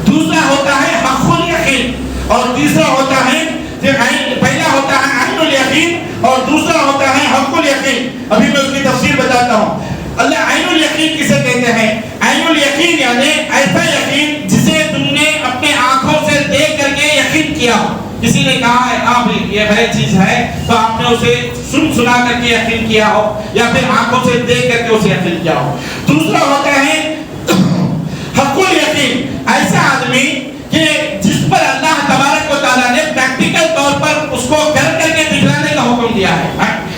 دوسرا ہوتا ہے حق الیقین، اور تیسرا ہوتا ہے، پہلا ہوتا ہے عین الیقین اور دوسرا ہوتا ہے حق الیقین۔ ابھی میں اس کی تفسیر بتاتا ہوں۔ اللہ عین الیقین کسے کہتے ہیں؟ عین الیقین یعنی ایسا یقین جسے تم نے اپنے آنکھوں سے دیکھ کر کے یقین کیا ہو۔ کسی نے کہا ہے آپ یہ ہے چیز ہے تو آپ نے اسے سنا کر کے یقین کیا ہو، یا پھر آنکھوں سے دیکھ کر کے اسے یقین کیا ہو۔ دوسرا ہوتا ہے حق الیقین، ایسا آدمی کہ جس پر اللہ تبارک و تعالیٰ نے پریکٹیکل طور پر اس کو کر کر کے دکھلانے کا حکم دیا ہے،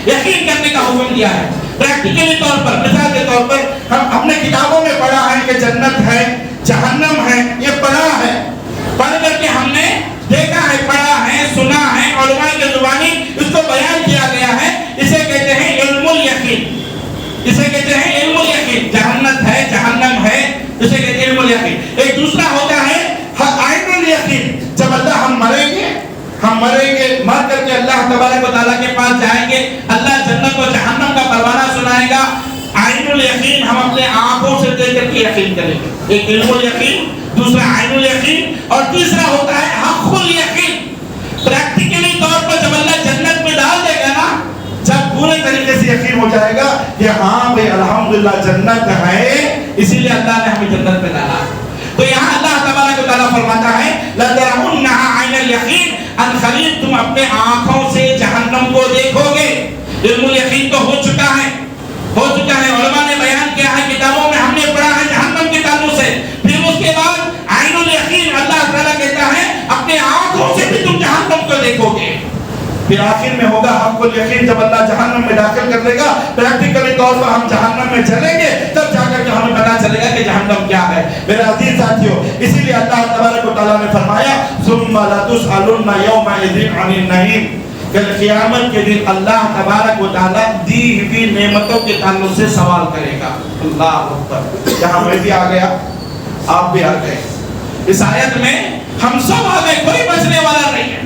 یقین کرنے کا حکم دیا ہے پریکٹیکلی طور پر۔ مثال کے طور پر ہم نے کتابوں میں پڑھا ہے کہ جنت ہے، جہنم ہے، یہ پڑھا ہے، پڑھ کر کے ہم نے دیکھا ہے، پڑھا ہے، سنا ہے، علماء کی زبانی اس کو بیان کیا گیا ہے۔ اسے کہتے ہیں علم الیقین، اسے کہتے ہیں علم الیقین، جہنت ہے، جہنم ہے، اسے کہتے ہیں علم الیقین۔ ایک دوسرا ہوتا ہے عین الیقین، جب اللہ ہم مریں گے، مر کر کے اللہ تبارک و تعالیٰ کے پاس جائیں گے، اللہ جنت و جہنم کا پروانہ سنائے گا، عین الیقین ہم اپنے آنکھوں سے دیکھ کر کے یقین کریں گے۔ ایک علم الیقین، دوسرا عین الیقین، اور تیسرا ہوتا ہے حق الیقین۔ پریکٹیکلی طور پر جب اللہ جنت میں ڈال دے گا نا، جب پورے طریقے سے یقین ہو جائے گا کہ ہاں بھائی الحمدللہ جنت ہے، اسی لیے اللہ نے ہمیں جنت میں ڈالا۔ تو یہاں اللہ تبارک و تعالیٰ فرماتا ہے لَتَرَوُنَّهَا عَيْنَ الْيَقِينِ، ان قریب تم اپنے آنکھوں سے جہنم کو دیکھو گے۔ علم الیقین تو ہو چکا ہے، علماء نے بیان کیا ہے، کتابوں میں ہم نے پڑھا ہے جہنم کے تعلق سے۔ پھر اس کے بعد عین الیقین، اللہ تعالیٰ کہتا ہے اپنے آنکھوں سے بھی تم جہنم کو دیکھو گے۔ پھر آخر میں ہوگا حق الیقین، جب اللہ جہنم میں داخل کر لے گا، پریکٹیکلی طور پر ہم جہنم میں چلیں گے، تب جا کر کے ہمیں پتا چلے گا کہ جہنم کیا ہے۔ میرے عزیز ساتھیوں، اسی لیے اللہ تبارک و تعالیٰ نے فرمایا ثم لتسألن یومئذ عن النعیم، کل قیامت کے دن اللہ تبارک و تعالیٰ دی ہوئی نعمتوں کے تعلق سے سوال کرے گا۔ اللہ اکبر، یہاں میں بھی آ گیا، آپ بھی آ گئے۔ اس آیت میں ہم سب آ گئے، کوئی بچنے والا نہیں ہے،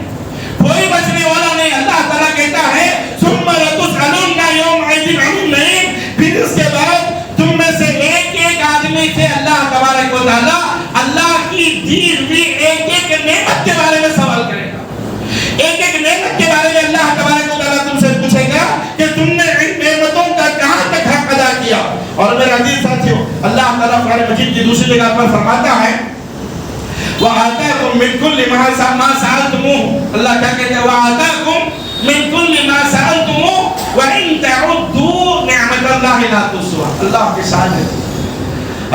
کوئی بچنے والا نہیں۔ اللہ تعالیٰ کہتا ہے ثم لتسألن یومئذ عن النعیم، پھر اس کے بعد تم میں سے ایک آدمی سے اللہ تبارک و تعالیٰ اللہ کی دی ہوئی ایک نعمت کے بارے میں سوال کرے گا۔ ایک نعمت کے بارے میں اللہ تبارک و تعالیٰ تم سے پوچھے گا کہ تم نے ان نعمتوں کا کہاں تک حق ادا کیا۔ اور میرے عزیز ساتھیوں، اللہ تعالیٰ قرآن مجید کی دوسری جگہ پر فرماتا ہے وَآتَاكُم مِّن كُلِّ مَا سَأَلْتُمُوهُ، اللہ کیا کہتے ہیں وَآتَاكُم مِّن كُلِّ مَا سَأَلْتُمُوهُ وَإِن تَعُدُّوا نِعْمَتَ اللہ لا تحصوها. اللہ کی شان ہے.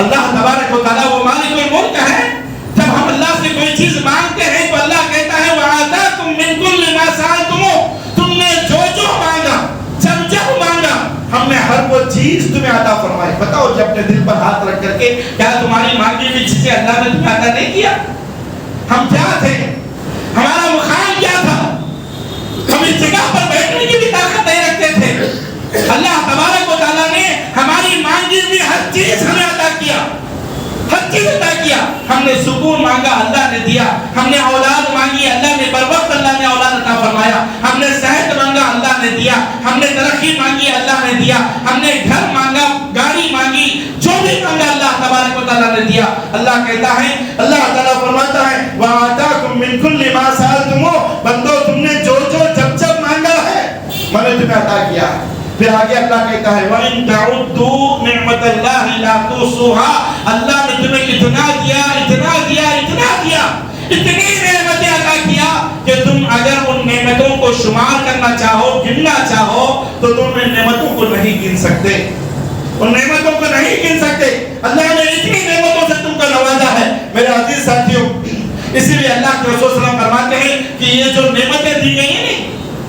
اللہ تبارک و تعالیٰ وہ مالک الملک ہے. جب ہم اللہ سے کوئی چیز مانگتے ہیں تو اللہ کہتا ہے وَآتَاكُم مِّن كُلِّ مَا سَأَلْتُمُوهُ. تم نے جو مانگا, جب مانگا, ہم نے ہر وہ چیز تمہیں عطا فرمائی. بتاؤ جب اپنے دل پر ہاتھ رکھ کر کے, کیا تمہاری مانگی ہوئی چیزیں اللہ نے تمہیں عطا نہیں کیا؟ ہم کیا تھے, ہمارا مقام کیا تھا, ہم اس جگہ پر بیٹھنے کی بھی طاقت نہیں رکھتے تھے. اللہ تبارک و تعالیٰ نے ہماری مانگی ہوئی ہر چیز ہمیں عطا کیا, ہر چیز عطا کیا. ہم نے سکون مانگا, اللہ نے دیا. ہم نے اولاد مانگی, اللہ نے بر وقت اللہ نے اولاد عطا فرمایا. ہم نے صحت مانگا, اللہ نے دیا. ہم نے ترقی مانگی, اللہ نے دیا. ہم نے گھر مانگا, گاڑی مانگی, جو بھی مانگا اللہ تبارک و تعالیٰ نے دیا. اللہ کہتا ہے, اللہ تعالیٰ فرماتا ہے وَآتَاكُم مِّن كُلِّ مَا سَأَلْتُمُوهُ. بندو تم نے جو جب مانگا ہے میں نے تمہیں عطا کیا. پھر آگے اللہ کہتا ہے وَإِن تَعُدُّوا نِعْمَةَ اللَّهِ لَا تُحْصُوهَا. اللہ نے تمہیں اتنا دیا, اتنا دیا, اتنا دیا, اتنی نعمتیں عطا کیا کہ تم اگر ان نعمتوں کو شمار کرنا چاہو, گننا چاہو, تو تم ان نعمتوں کو نہیں گن سکتے, ان نعمتوں کو نہیں گن سکتے. اللہ نے اتنی نعمتوں سے تم کو نوازا ہے میرے عزیز ساتھیوں. اسی لیے اللہ کے رسول صلی اللہ علیہ وسلم فرماتے ہیں کہ یہ جو نعمتیں دی گئی ہیں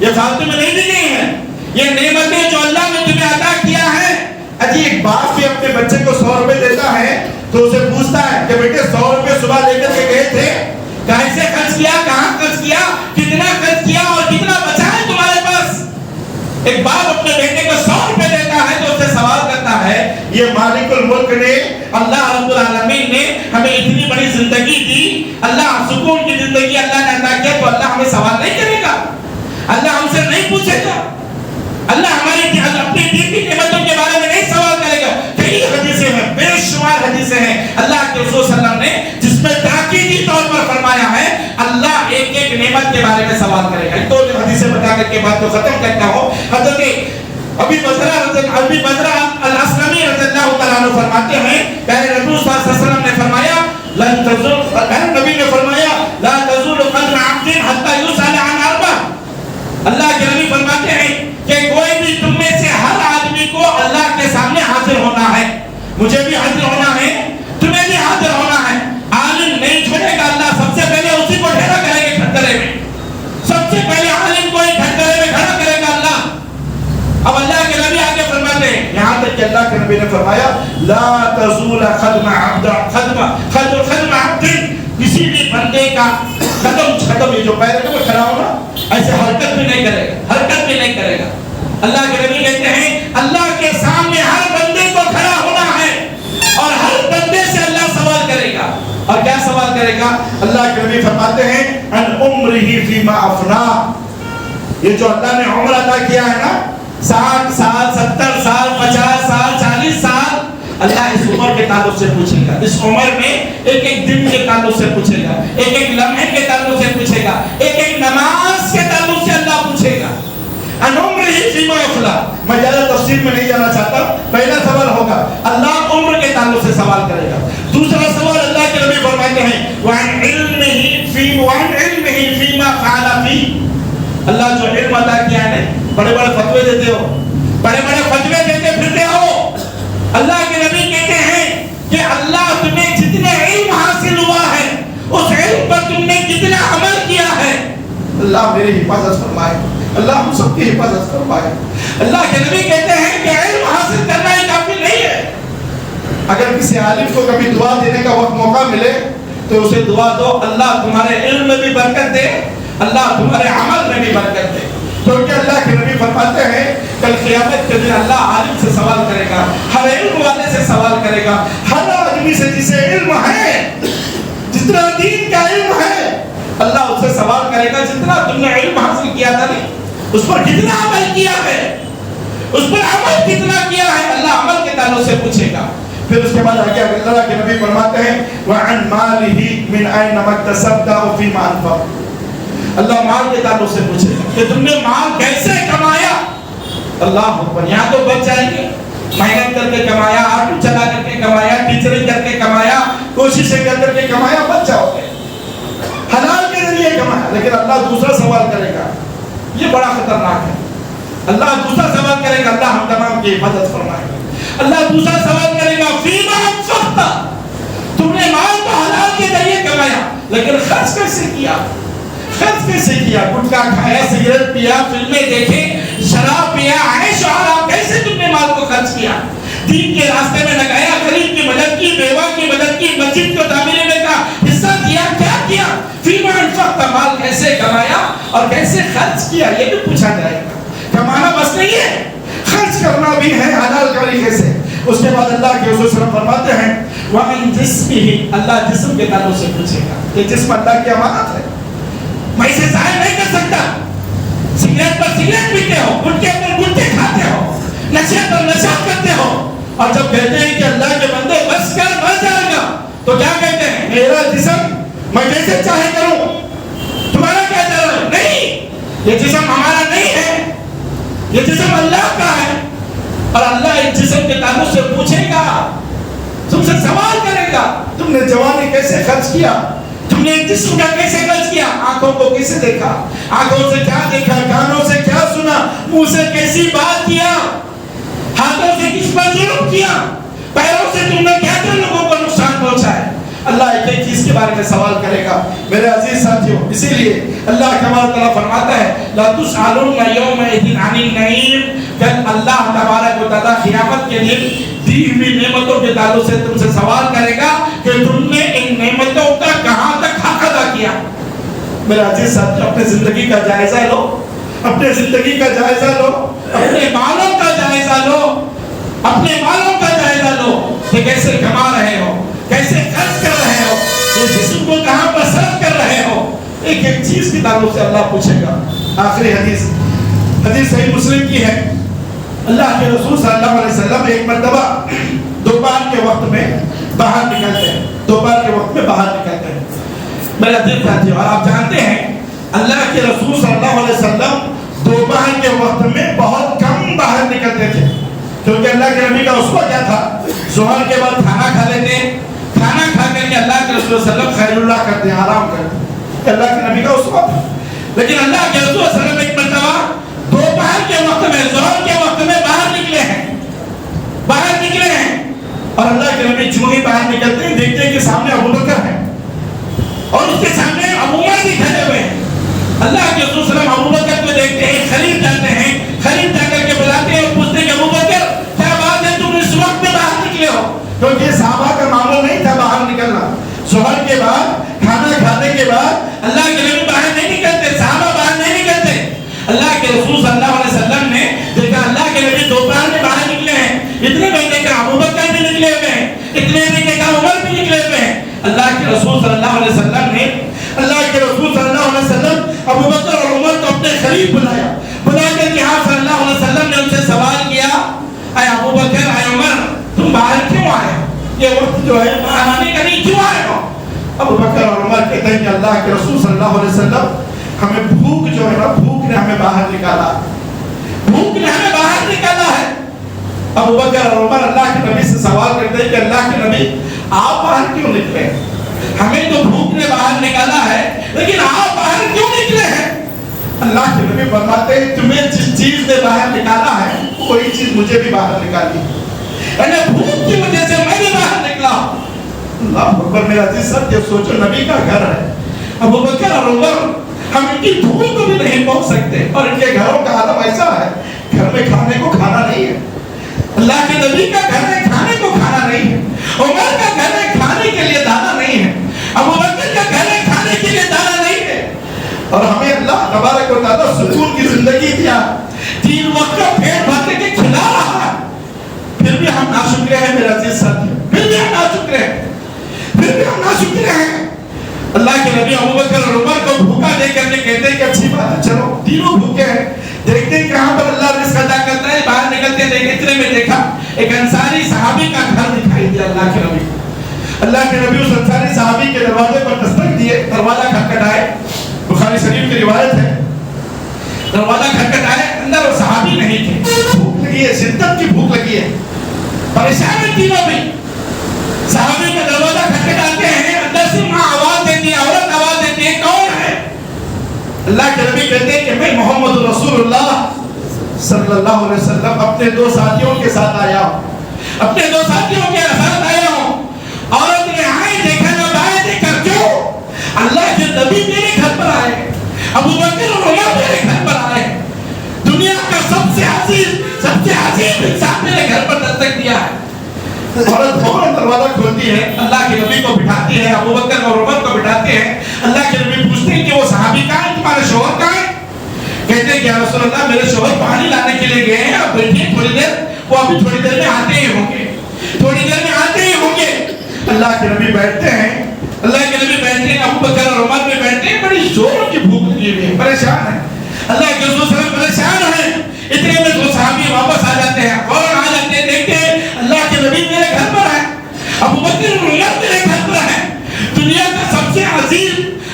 یہ فالتو میں نہیں دی گئی ہیں. یہ نعمتیں جو اللہ نے تمہیں عطا کیا ہے. اجی ایک باپ بھی اپنے بچے کو 100 روپے دیتا ہے تو اسے پوچھتا ہے کہ بیٹے 100 روپے صبح لے کر کے گئے تھے, کیسے خرچ کیا, کہاں خرچ کیا, کتنا خرچ کیا اور کتنا بچا ہے تمہارے پاس. ایک باپ اپنے بیٹے کو 100 روپے دیتا ہے تو اسے سوال کرتا ہے یہ مالک الملک نے, اللہ رب العالمین نے ہمیں اتنی بڑی زندگی دی, اللہ سکون کی زندگی اللہ نے عطا کیا, تو اللہ ہمیں سوال نہیں کرے گا, اللہ ہم سے نہیں پوچھے گا, اللہ ہماری اپنی دین کی نعمتوں کے بارے میں نہیں سوال کرے گا. کئی حدیثیں ہیں, بے شمار حدیثیں ہیں اللہ کے رسول صلی اللہ علیہ وسلم نے جس میں تاکیدی طور پر فرمایا ہے اللہ ایک ایک نعمت کے بارے میں سوال کرے گا. تو حدیثیں بتا کر کے بات کو ختم کرتا ہوں. حضرت ابی بزرہ الاسلمی رضی اللہ تعالیٰ عنہ فرماتے ہیں پیارے نبی صلی اللہ علیہ وسلم نے فرمایا لن تزول, پیارے نبی نے فرمایا لا تزول قدم عبد حتى يسأل عن اربع. اللہ کے نبی فرماتے ہیں کہ کوئی بھی تم میں سے ہر آدمی کو اللہ کے سامنے حاضر ہونا ہے, مجھے بھی حاضر ہونا ہے, تمہیں بھی حاضر ہونا ہے. عالم نہیں چھوڑے گا, اللہ سب سے پہلے اسی کو ڈھیرا کرے گا کھٹکرے میں, سب سے پہلے عالم کو ہی کھٹکرے میں کھڑا کرے گا اللہ. اب اللہ کے نبی آگے فرماتے ہیں, یہاں تک کہ اللہ کے نبی نے فرمایا لا تزول قدم عبد, کسی بھی بندے کا قدم یہ جو پیر ہے وہ کھڑا ہونا, ایسے حرکت بھی نہیں کرے گا, حرکت بھی نہیں کرے گا. اللہ کے نبی کہتے ہیں اللہ کے سامنے ہر بندے کو کھڑا ہونا ہے اور ہر بندے سے اللہ سوال کرے گا. اور کیا سوال کرے گا؟ اللہ کے نبی فرماتے ہیں ان عمرہ فیما افنا. یہ جو اللہ نے عمر عطا کیا ہے نا, 60 سال, 70 سال, 50 سال, 40 سال, اللہ اس عمر کے تعلق سے پوچھے گا. اس عمر میں ایک ایک دن کے تعلق سے پوچھے گا, ایک ایک لمحے کے تعلق سے پوچھے گا, ایک ایک نماز کے تعلق سے اللہ پوچھے گا. ان عمرہ فیما افنا. میں زیادہ تفصیل میں نہیں جانا چاہتا. پہلا سوال ہوگا اللہ عمر کے تعلق سے سوال کرے گا. دوسرا سوال اللہ کے نبی فرماتے ہیں وعن علمہ فیما فعل فی. اللہ جو علم عطا کیا ہے, بڑے بڑے فتوے دیتے ہو, بڑے بڑے فتوے دیتے پھرتے ہو. اللہ کے نبی کہتے ہیں کہ اللہ تمہیں جتنے علم حاصل ہوا ہے اس علم پر تم نے کتنا عمل کیا ہے. اللہ میری حفاظت فرمائے, اللہ ہم سب کی حفاظت فرمائے. اللہ کے نبی کہتے ہیں کہ علم حاصل کرنا ہی کافی نہیں ہے. اگر کسی عالم کو کبھی دعا دینے کا وقت موقع ملے تو اسے دعا دو اللہ تمہارے علم میں بھی برکت دے, اللہ تمہارے عمل میں بھی برکت دے. کیونکہ اللہ کے نبی فرماتے ہیں کل قیامت کے دن اللہ عالم سے سوال کرے گا, ہر علم والے سے سوال کرے گا, ہر آدمی سے جسے علم ہے, جتنا دین کا علم ہے, اللہ اس سے سوال کرے گا جتنا تم نے علم حاصل کیا تھا نہیں, اس پر کتنا عمل کیا ہے, اس پر عمل کتنا کیا ہے, اللہ عمل کے تعلق سے پوچھے گا. پھر اس کے بعد آگے اللہ کے نبی فرماتے ہیں وَعَنْ مَالِهِ مِنْ أَيْنَ مَكْتَسَبْتَهُ وَفِيمَا أَنْفَقْتَهُ. اللہ مال کے تعلق سے پوچھے گا کہ تم نے مال کیسے کمایا. اللہ اکبر, یہاں تو بچ جائیں گے, محنت کر کے کمایا, آٹو چلا کر کے کمایا, ٹیچرنگ کر کے کمایا, کوششیں کر کے کمایا, بچ جاؤ گے, حلال کے ذریعے کمایا. لیکن اللہ دوسرا سوال کرے گا, یہ بڑا خطرناک ہے. اللہ دوسرا سوال کرے گا, اللہ ہم تمام کی حفاظت فرمائے. اللہ دوسرا سوال کرے گا فیما انفقت، تم نے مال تو حلال کے ذریعے کمایا لیکن خرچ کیسے کیا؟ خرچ کیسے کیا؟ گٹکا کھایا، سگریٹ پیا، فلمیں دیکھے، شراب پیا، عیش و آرام، کیسے تم نے مال کو خرچ کیا؟ دین کے راستے میں لگایا، غریب کی مدد کی، بیوہ کی مدد کی، مسجد کو تعمیر میں کا حصہ دیا، کیا کیا؟ فیما انفقت، مال کیسے کمایا اور کیسے خرچ کیا، یہ بھی پوچھا جائے گا۔ کمانا بس نہیں ہے، خرچ کرنا بھی ہے حلال طریقے سے۔ اس کے بعد اللہ کے رسول صلی اللہ علیہ وسلم فرماتے ہیں وَعَنْ جِسْمِهِ، اللہ جسم کے تعلق سے پوچھے گا۔ یہ جسم اللہ کی امانت ہے، میں اسے ضائع نہیں کر سکتا۔ سگریٹ پر سگریٹ پیتے ہو، گٹکے پر گٹکے کھاتے ہو، نشے پر نشہ کرتے ہو، اور جب کہتے ہیں کہ اللہ کے بندے بس کر، بس جائے گا، تو کیا کہتے ہیں؟ میرا جسم میں جیسے چاہے کروں، تمہارا کیا چل رہا ہے؟ نہیں، یہ جسم ہمارا نہیں ہے، یہ جسم اللہ کا ہے، اور اللہ اس جسم کے تعلق سے پوچھے گا، تم سے سوال کرے گا تم نے جوانی کیسے خرچ کیا، تم نے جسم کا کیسے خرچ کیا، آنکھوں کو کیسے دیکھا، آنکھوں سے کیا دیکھا، کانوں سے کیا سنا، منہ سے کیسی بات کیا، ہاتھوں سے کس پر ظلم کیا، پیروں سے تم نے کیا کیا لوگوں کو نقصان پہنچایا۔ اللہ ایک ایک چیز کے بارے میں سوال کرے گا میرے عزیز ساتھیوں۔ اسی لیے اللہ تبارک تعالیٰ فرماتا ہے لا تسألون یومئذ عن النعیم، جب اللہ تبارک و تعالیٰ قیامت کے دن دی ہوئی نعمتوں کے تعلق سے تم سے سوال کرے گا کہ تم نے ان نعمتوں کا کہاں تک حق ادا کیا۔ میرے عزیز ساتھیوں، اپنے زندگی کا جائزہ لو، اپنے زندگی کا جائزہ لو، اپنے مالوں کا جائزہ لو، اپنے مالوں کا جائزہ لو کہ کیسے کما رہے ہو، کیسے خرچ کر رہے ہو، یہ جسم کو کہاں پر صرف کر رہے ہو۔ ایک ایک چیز کی تعلق سے اللہ پوچھے گا۔ آخری حدیث صحیح مسلم کی ہے، اللہ کے رسول صلی اللہ علیہ وسلم ایک مرتبہ دوپہر کے وقت میں باہر نکلتے ہیں، دوپہر کے وقت میں باہر نکلتے ہیں میرا دل چاہتے ہیں، اور آپ جانتے ہیں اللہ کے رسول صلی اللہ علیہ وسلم دوپہر کے وقت میں بہت کم باہر نکلتے تھے، کیونکہ اللہ کے نبی کا اسوہ کیا تھا؟ ظہر کے بعد کھانا کھا لیتے، کھانا کھا کر کے اللہ کے رسول صلی اللہ علیہ وسلم خیر اللہ کرتے ہیں، آرام کرتے ہیں، اللہ کے نبی کا اسوہ تھا۔ لیکن اللہ کے رسول صلی اللہ علیہ وسلم ایک مرتبہ دوپہر کے وقت میں، ظہر کے وقت میں باہر نکلے ہیں، باہر نکلے ہیں، اور اللہ کے نبی جو ہی باہر نکلتے ہیں دیکھتے ہیں کہ سامنے ابو بکر ہے اور اس کے سامنے ابو عمر بھی کھڑے ہوئے ہیں۔ اللہ کے رسول صلی اللہ علیہ وسلم ابو بکر کو دیکھتے ہیں، قریب جاتے ہیں، قریب جا کر کے بلاتے ہیں اور پوچھتے ہیں کہ ابو بکر کیا بات ہے تم اس وقت میں باہر نکلے ہو؟ کیونکہ صحابہ کا معمول نہیں تھا باہر نکلنا، ظہر کے بعد کھانا کھانے کے بعد اللہ کے نبی باہر نہیں نکلتے، صحابہ باہر نہیں نکلتے۔ اللہ کے رسول صلی اللہ علیہ وسلم نے دیکھا اللہ کے نبی دوپہر میں باہر نکلے ہیں، اتنے میں دیکھا ابو بکر بھی نکلے ہوئے ہیں، اتنے میں دیکھا عمر بھی نکلے ہوئے ہیں۔ اللہ کے رسول صلی اللہ علیہ وسلم نے ابو بکر اور عمر کو اپنے قریب بلایا، بلا کر کے آپ صلی اللہ علیہ وسلم نے ان سے سوال کیا اے ابو بکر، اے عمر، تم باہر کیوں آئے ہو؟ یہ وقت جو ہے باہر آنے کا نہیں، کیوں آئے ہو؟ ابو بکر اور عمر کہتے ہیں کہ اللہ کے رسول صلی اللہ علیہ وسلم ہمیں بھوک جو ہے نا، بھوک نے ہمیں باہر نکالا، بھوک نے ہمیں باہر نکالا ہے۔ ابو بکر اور عمر اللہ کے نبی سے سوال کرتے ہیں کہ اللہ کے نبی آپ باہر کیوں نکلے؟ ہمیں تو بھوک نے باہر نکالا ہے لیکن آپ باہر کیوں نکلے ہیں؟ اللہ کے نبی فرماتے ہیں تمہیں جس چیز نے باہر نکالا ہے وہی چیز مجھے بھی باہر نکالی، یعنی بھوک کی وجہ سے میں بھی باہر نکلا۔ اللہ اکبر، میرا عزیز ساتھیو، سوچو نبی کا گھر ہے، ابو بکر اور عمر ہم ان کی دھول کو بھی نہیں پہنچ سکتے، اور ان کے گھروں کا عالم ایسا ہے گھر میں کھانے کو کھانا نہیں ہے۔ اللہ کے نبی کا گھر میں کھانے کو کھانا نہیں ہے، عمر کا گھر میں کھانے کے لیے دانا نہیں ہے، ابو بکر کا گھر میں کھانے کے لیے دانا نہیں ہے، اور ہمیں اللہ تبارک و تعالیٰ سکون کی زندگی دیا، 3 وقت کا پیٹ بھر کے کھلا رہا ہے، پھر بھی ہم ناشکرے ہیں میرے عزیز ساتھیو، پھر بھی ہم ناشکرے ہیں، پھر بھی ہم ناشکرے ہیں۔ اللہ کے نبی ابو بکر اور عمر کو بھوکا دے کر کے کہتے ہیں کہ اچھی بات ہے، چلو تینوں بھوکے ہیں، دیکھتے ہیں کہاں پر اللہ رزق عطا کرتا ہے۔ باہر نکلتے دیکھتے اتنے میں دیکھا ایک انصاری صحابی کا گھر دکھائی دیا اللہ کے نبی۔ اللہ کے نبی اس انصاری صحابی کے دروازے پر دستک دیے، دروازہ کھٹکھٹائے، بخاری شریف کی روایت ہے، دروازہ کھٹکھٹائے، اندر وہ صحابی نہیں تھے، بھوک لگی ہے، شدت کی بھوک لگی ہے، پریشان ہے تینوں بھی۔ صحابی کا دروازہ کھٹکھٹاتے ہیں، اندر سے ماں آواز دیتی ہے، عورت آواز دیتی ہے، کون ہے؟ اللہ کے نبی کہتے ہیں کہ میں محمد رسول اللہ صلی اللہ علیہ وسلم اپنے 2 ساتھیوں کے ساتھ آیا ہوں۔ اپنے دو ساتھیوں کے ساتھ آیا ہوں. عورت نے آئے دیکھا نہ بائیں دیکھا. کیوں؟ اللہ کے نبی میرے گھر پر آئے, ابو بکر اور عمر میرے گھر پر آئے, دنیا کا سب سے عظیم انسان میرے گھر پر دستک دیا ہے. عورت فوراً دروازہ کھولتی ہے, اللہ کے نبی کو بٹھاتی ہے, ابو بکر اور عمر کو بٹھاتے ہیں. اللہ کے نبی پوچھتے ہیں کہ وہ صحابی کہاں ہے, تمہارے شوہر کہاں ہے؟ کہتے ہیں کہ یا رسول اللہ میرے شوہر پانی لانے کے لیے گئے ہیں, آپ بیٹھیے تھوڑی دیر, وہ ابھی تھوڑی دیر میں آتے ہی ہوں گے, تھوڑی دیر میں آتے ہی ہوں گے. اللہ کے نبی بیٹھتے ہیں, اللہ کے نبی بیٹھتے ہیں, ابو بکر اور عمر میں بیٹھتے ہیں, بڑی زوروں کی بھوک لگی ہوئی ہے, پریشان ہیں. اللہ کے رسول صلی اللہ علیہ وسلم پریشان ہیں. اتنے میں وہ صحابی واپس آ جاتے ہیں, فوراً آ جاتے ہیں, دیکھتے ہیں اللہ کے نبی میرے گھر پر ہے, ابو بکر اور عمر میرے گھر پر ہے. دنیا کا سب سے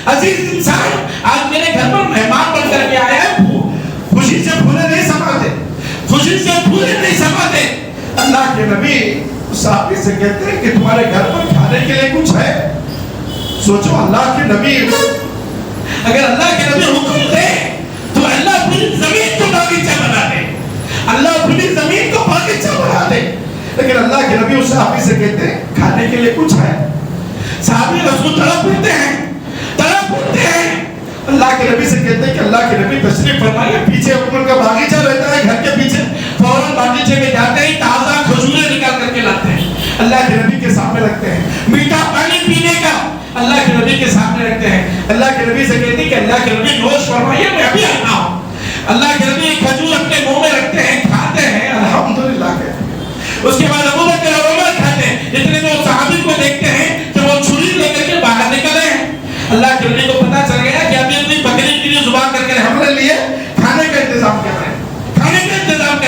عزیز انسان آج میرے گھر پر مہمان بن کر کے آیا ہے. خوشی سے بھولے نہیں سماتے, خوشی سے بھولے نہیں سماتے. اللہ کے نبی صحابی سے کہتے ہیں کہ تمہارے گھر پر کھانے کے لیے کچھ ہے؟ سوچو, اللہ کے نبی, اگر اللہ کے نبی حکم دے تو اللہ پوری زمین کو باغیچہ بنا دے, اللہ پوری زمین کو باغیچہ بنا دے. لیکن اللہ کے نبی اس صحابی سے کہتے ہیں کھانے کے لیے کچھ ہے. صحابی رسول تڑپ اٹھتے ہیں. اللہ کے نبی سے کہتے ہیں کہ اللہ کے نبی تشریف فرمائیے, پیچھے عمر کا باغیچہ رہتا ہے گھر کے پیچھے. فوراً باغیچے میں جاتے ہیں, تازہ کھجوریں نکال کر کے لاتے ہیں, اللہ کے نبی کے سامنے رکھتے ہیں. میٹھا پانی پینے کا اللہ کے نبی کے سامنے رکھتے ہیں. اللہ کے نبی سے کہتے ہیں کہ اللہ کے نبی نوش فرمائیے, میں ابھی آتا ہوں. اللہ کے نبی کھجور اپنے منہ میں رکھتے ہیں, کھاتے ہیں, الحمدللہ کہتے ہیں. اس کے بعد ابو بکر اور عمر کھاتے ہیں. اتنے میں صحابی کو دیکھتے ہیں کہ وہ چھری لے کر کے باہر نکل رہے ہیں. اللہ کے نبی کو پتا چل گیا کہ ابھی اپنی بکری کے لیے ذبح کر کے ہمارے لیے کھانے کا انتظام کر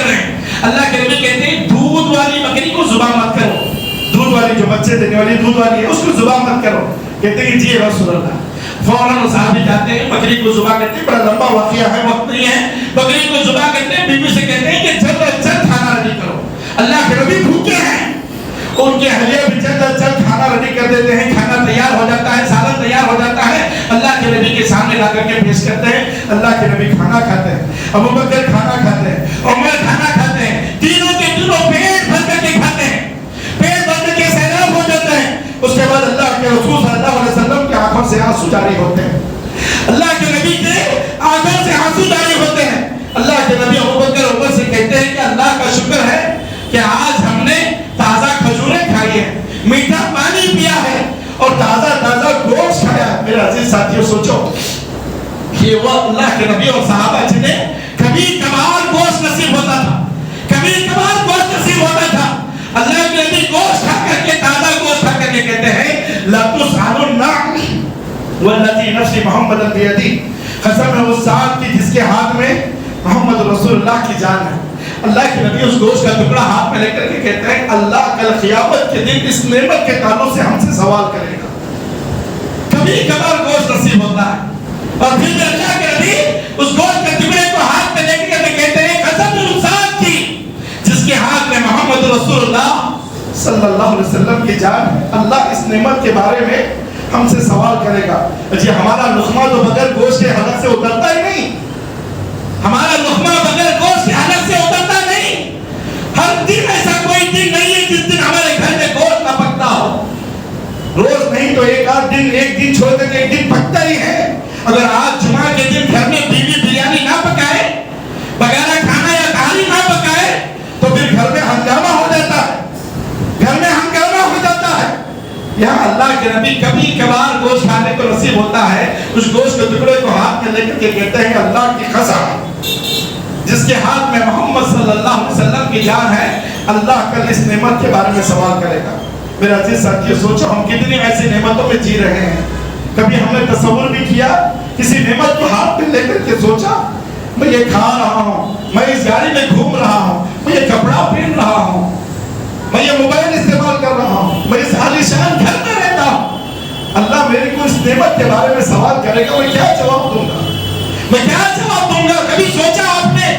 رہے ہیں. اللہ کے نبی کہتے ہیں دودھ والی بکری کو ذبح مت کرو, دودھ والی جو بچے دینے والی دودھ والی ہے اس کو ذبح مت کرو. کہتے ہیں جی رسول اللہ. فوراً صحابی جاتے ہیں, بکری کو ذبح کرتے ہیں. بڑا لمبا واقعہ ہے, وقت نہیں ہے. بکری کو ذبح کرتے ہیں, بیوی سے کہتے ہیں کہ جلد از جلد کھانا ریڈی کرو. اللہ کے نبی بھوکے ہیں, ان کے اہلیہ بھی جلد از جلد کھانا ریڈی کر دیتے ہیں. کھانا تیار ہو جاتا ہے, سالن تیار ہو جاتا ہے. اللہ کے نبی کے سامنے لا کر کے پیش کرتے ہیں. اللہ کے نبی کھانا کھاتے ہیں, ابو بکر کھانا کھاتے ہیں, عمر کھانا کھاتے ہیں. تینوں کے تینوں پیٹ بھر کر کے کھاتے ہیں, پیٹ بھر کر کے سیراب ہو جاتے ہیں. اس کے بعد اللہ کے رسول صلی اللہ علیہ وسلم کی آنکھوں سے آنسو جاری ہوتے ہیں. اللہ کے نبی کے آنکھوں سے آنسو جاری ہوتے ہیں. اللہ کے نبی ابو بکر اور عمر سے کہتے ہیں کہ اللہ کا شکر ہے کہ آج ہم نے تازہ کھجوریں کھائی ہیں, میٹھا پانی پیا ہے اور تازہ گوشت کھایا. میرے عزیز ساتھیوں, سوچو کہ وہ اللہ کے نبی اور صحابہ جنہیں کبھی کبھار گوشت نصیب ہوتا تھا, کبھی کبھار گوشت نصیب ہوتا تھا, اللہ کے نبی گوشت کھا کر کے, تازہ گوشت کھا کر کے کہتے ہیں لا تسألن والذی نفس محمد بیدی, قسم ہے اس ذات کی جس کے ہاتھ میں محمد رسول اللہ کی جان ہے. اللہ کے نبی اس گوشت کا ٹکڑا ہاتھ میں لے کر کے کہتے ہیں اللہ کل قیامت کے دن اس نعمت کے تعلق سے ہم سے سوال کرے گا. کبھی کبھار گوشت نصیب ہوتا ہے, اور پھر اللہ کے نبی اس گوشت کے ٹکڑے کو ہاتھ میں لے کر کے کہتے ہیں قسم اس ذات کی جس کے ہاتھ میں محمد رسول اللہ صلی اللہ علیہ وسلم کی جان ہے, اللہ اس نعمت کے بارے میں ہم سے سوال کرے گا. جی ہمارا لقمہ تو بغیر گوشت کے حلق سے اترتا ہی نہیں, ہمارا لقمہ بغیر گوشت کے حلق سے اترتا نہیں. ہر دن ایسا کوئی دن نہیں ہے جس دن ہمارے گھر میں گوشت نہ پکتا ہو. روز نہیں تو ایک دن چھوڑ کر ایک دن پکتا ہی ہے. اگر آج جمعہ کے دن گھر میں بیوی بریانی نہ پکائے, بغیر کھانا یا کہانی نہ پکائے, تو پھر گھر میں ہنگامہ ہو جاتا ہے, گھر میں ہنگامہ ہو جاتا ہے. یہاں اللہ کے نبی کبھی کبھار گوشت کھانے کو نصیب ہوتا ہے, اس گوشت کے ٹکڑے کو ہاتھ میں لے کر کے کہتے ہیں اللہ کی قسم جس کے ہاتھ میں محمد صلی اللہ علیہ وسلم کی جان ہے, اللہ کل اس نعمت کے بارے میں سوال کرے گا. میرا عزیز ساتھیو, سوچو ہم کتنی ایسی نعمتوں میں جی رہے ہیں. کبھی ہم نے تصور بھی کیا کسی نعمت کو ہاتھ میں لے کر کے سوچا میں یہ کھا رہا ہوں, میں اس گاڑی میں گھوم رہا ہوں, میں یہ کپڑا پہن رہا ہوں, میں یہ موبائل استعمال کر رہا ہوں, میں اس عالیشان گھر میں رہتا ہوں. اللہ میرے کو اس نعمت کے بارے میں سوال کرے گا, میں کیا جواب دوں گا, میں کیا جواب دوں گا. کبھی سوچا آپ نے؟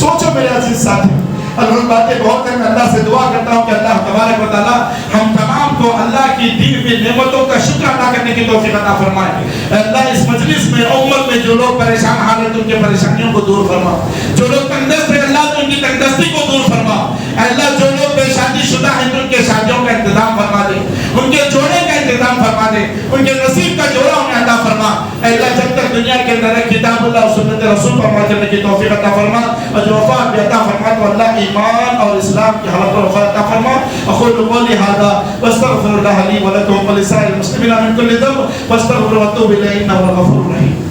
سوچو میرے عزیز ساتھی. اور باتیں بہت ہیں, میں اللہ سے دعا کرتا ہوں کہ اللہ تبارک و تعالیٰ ہم تمام کو اللہ کی دی ہوئی نعمتوں کا شکر ادا کرنے کی توفیق عطا فرمائے. اللہ اس مجلس میں عمر میں جو لوگ پریشان حالت ان کے پریشانیوں کو دور فرما. جو لوگ تنگدست ہیں اللہ تو ان کی تنگدستی کو دور فرما. اے اللہ جو لوگ بے شادی شدہ ہیں ان کے شادیوں کا انتظام فرما دے, ان کے جوڑے کا انتظام فرما دے, ان کے نصیب کا جوڑا انہیں عطا فرما. اے اللہ جب تک دنیا کے اندر ہے کتاب اللہ اور سنت رسول پر عمل کرنے کی توفیق عطا فرما, اور جو وفات بھی عطا فرما تو اللہ ایمان اور اسلام کی حالت پر وفات عطا فرما. اقول قولی ھذا واستغفر الله لي ولكم ولسائر المسلمين من كل ذنب فاستغفروه واتوبوا اليه انه هو الغفور الرحيم.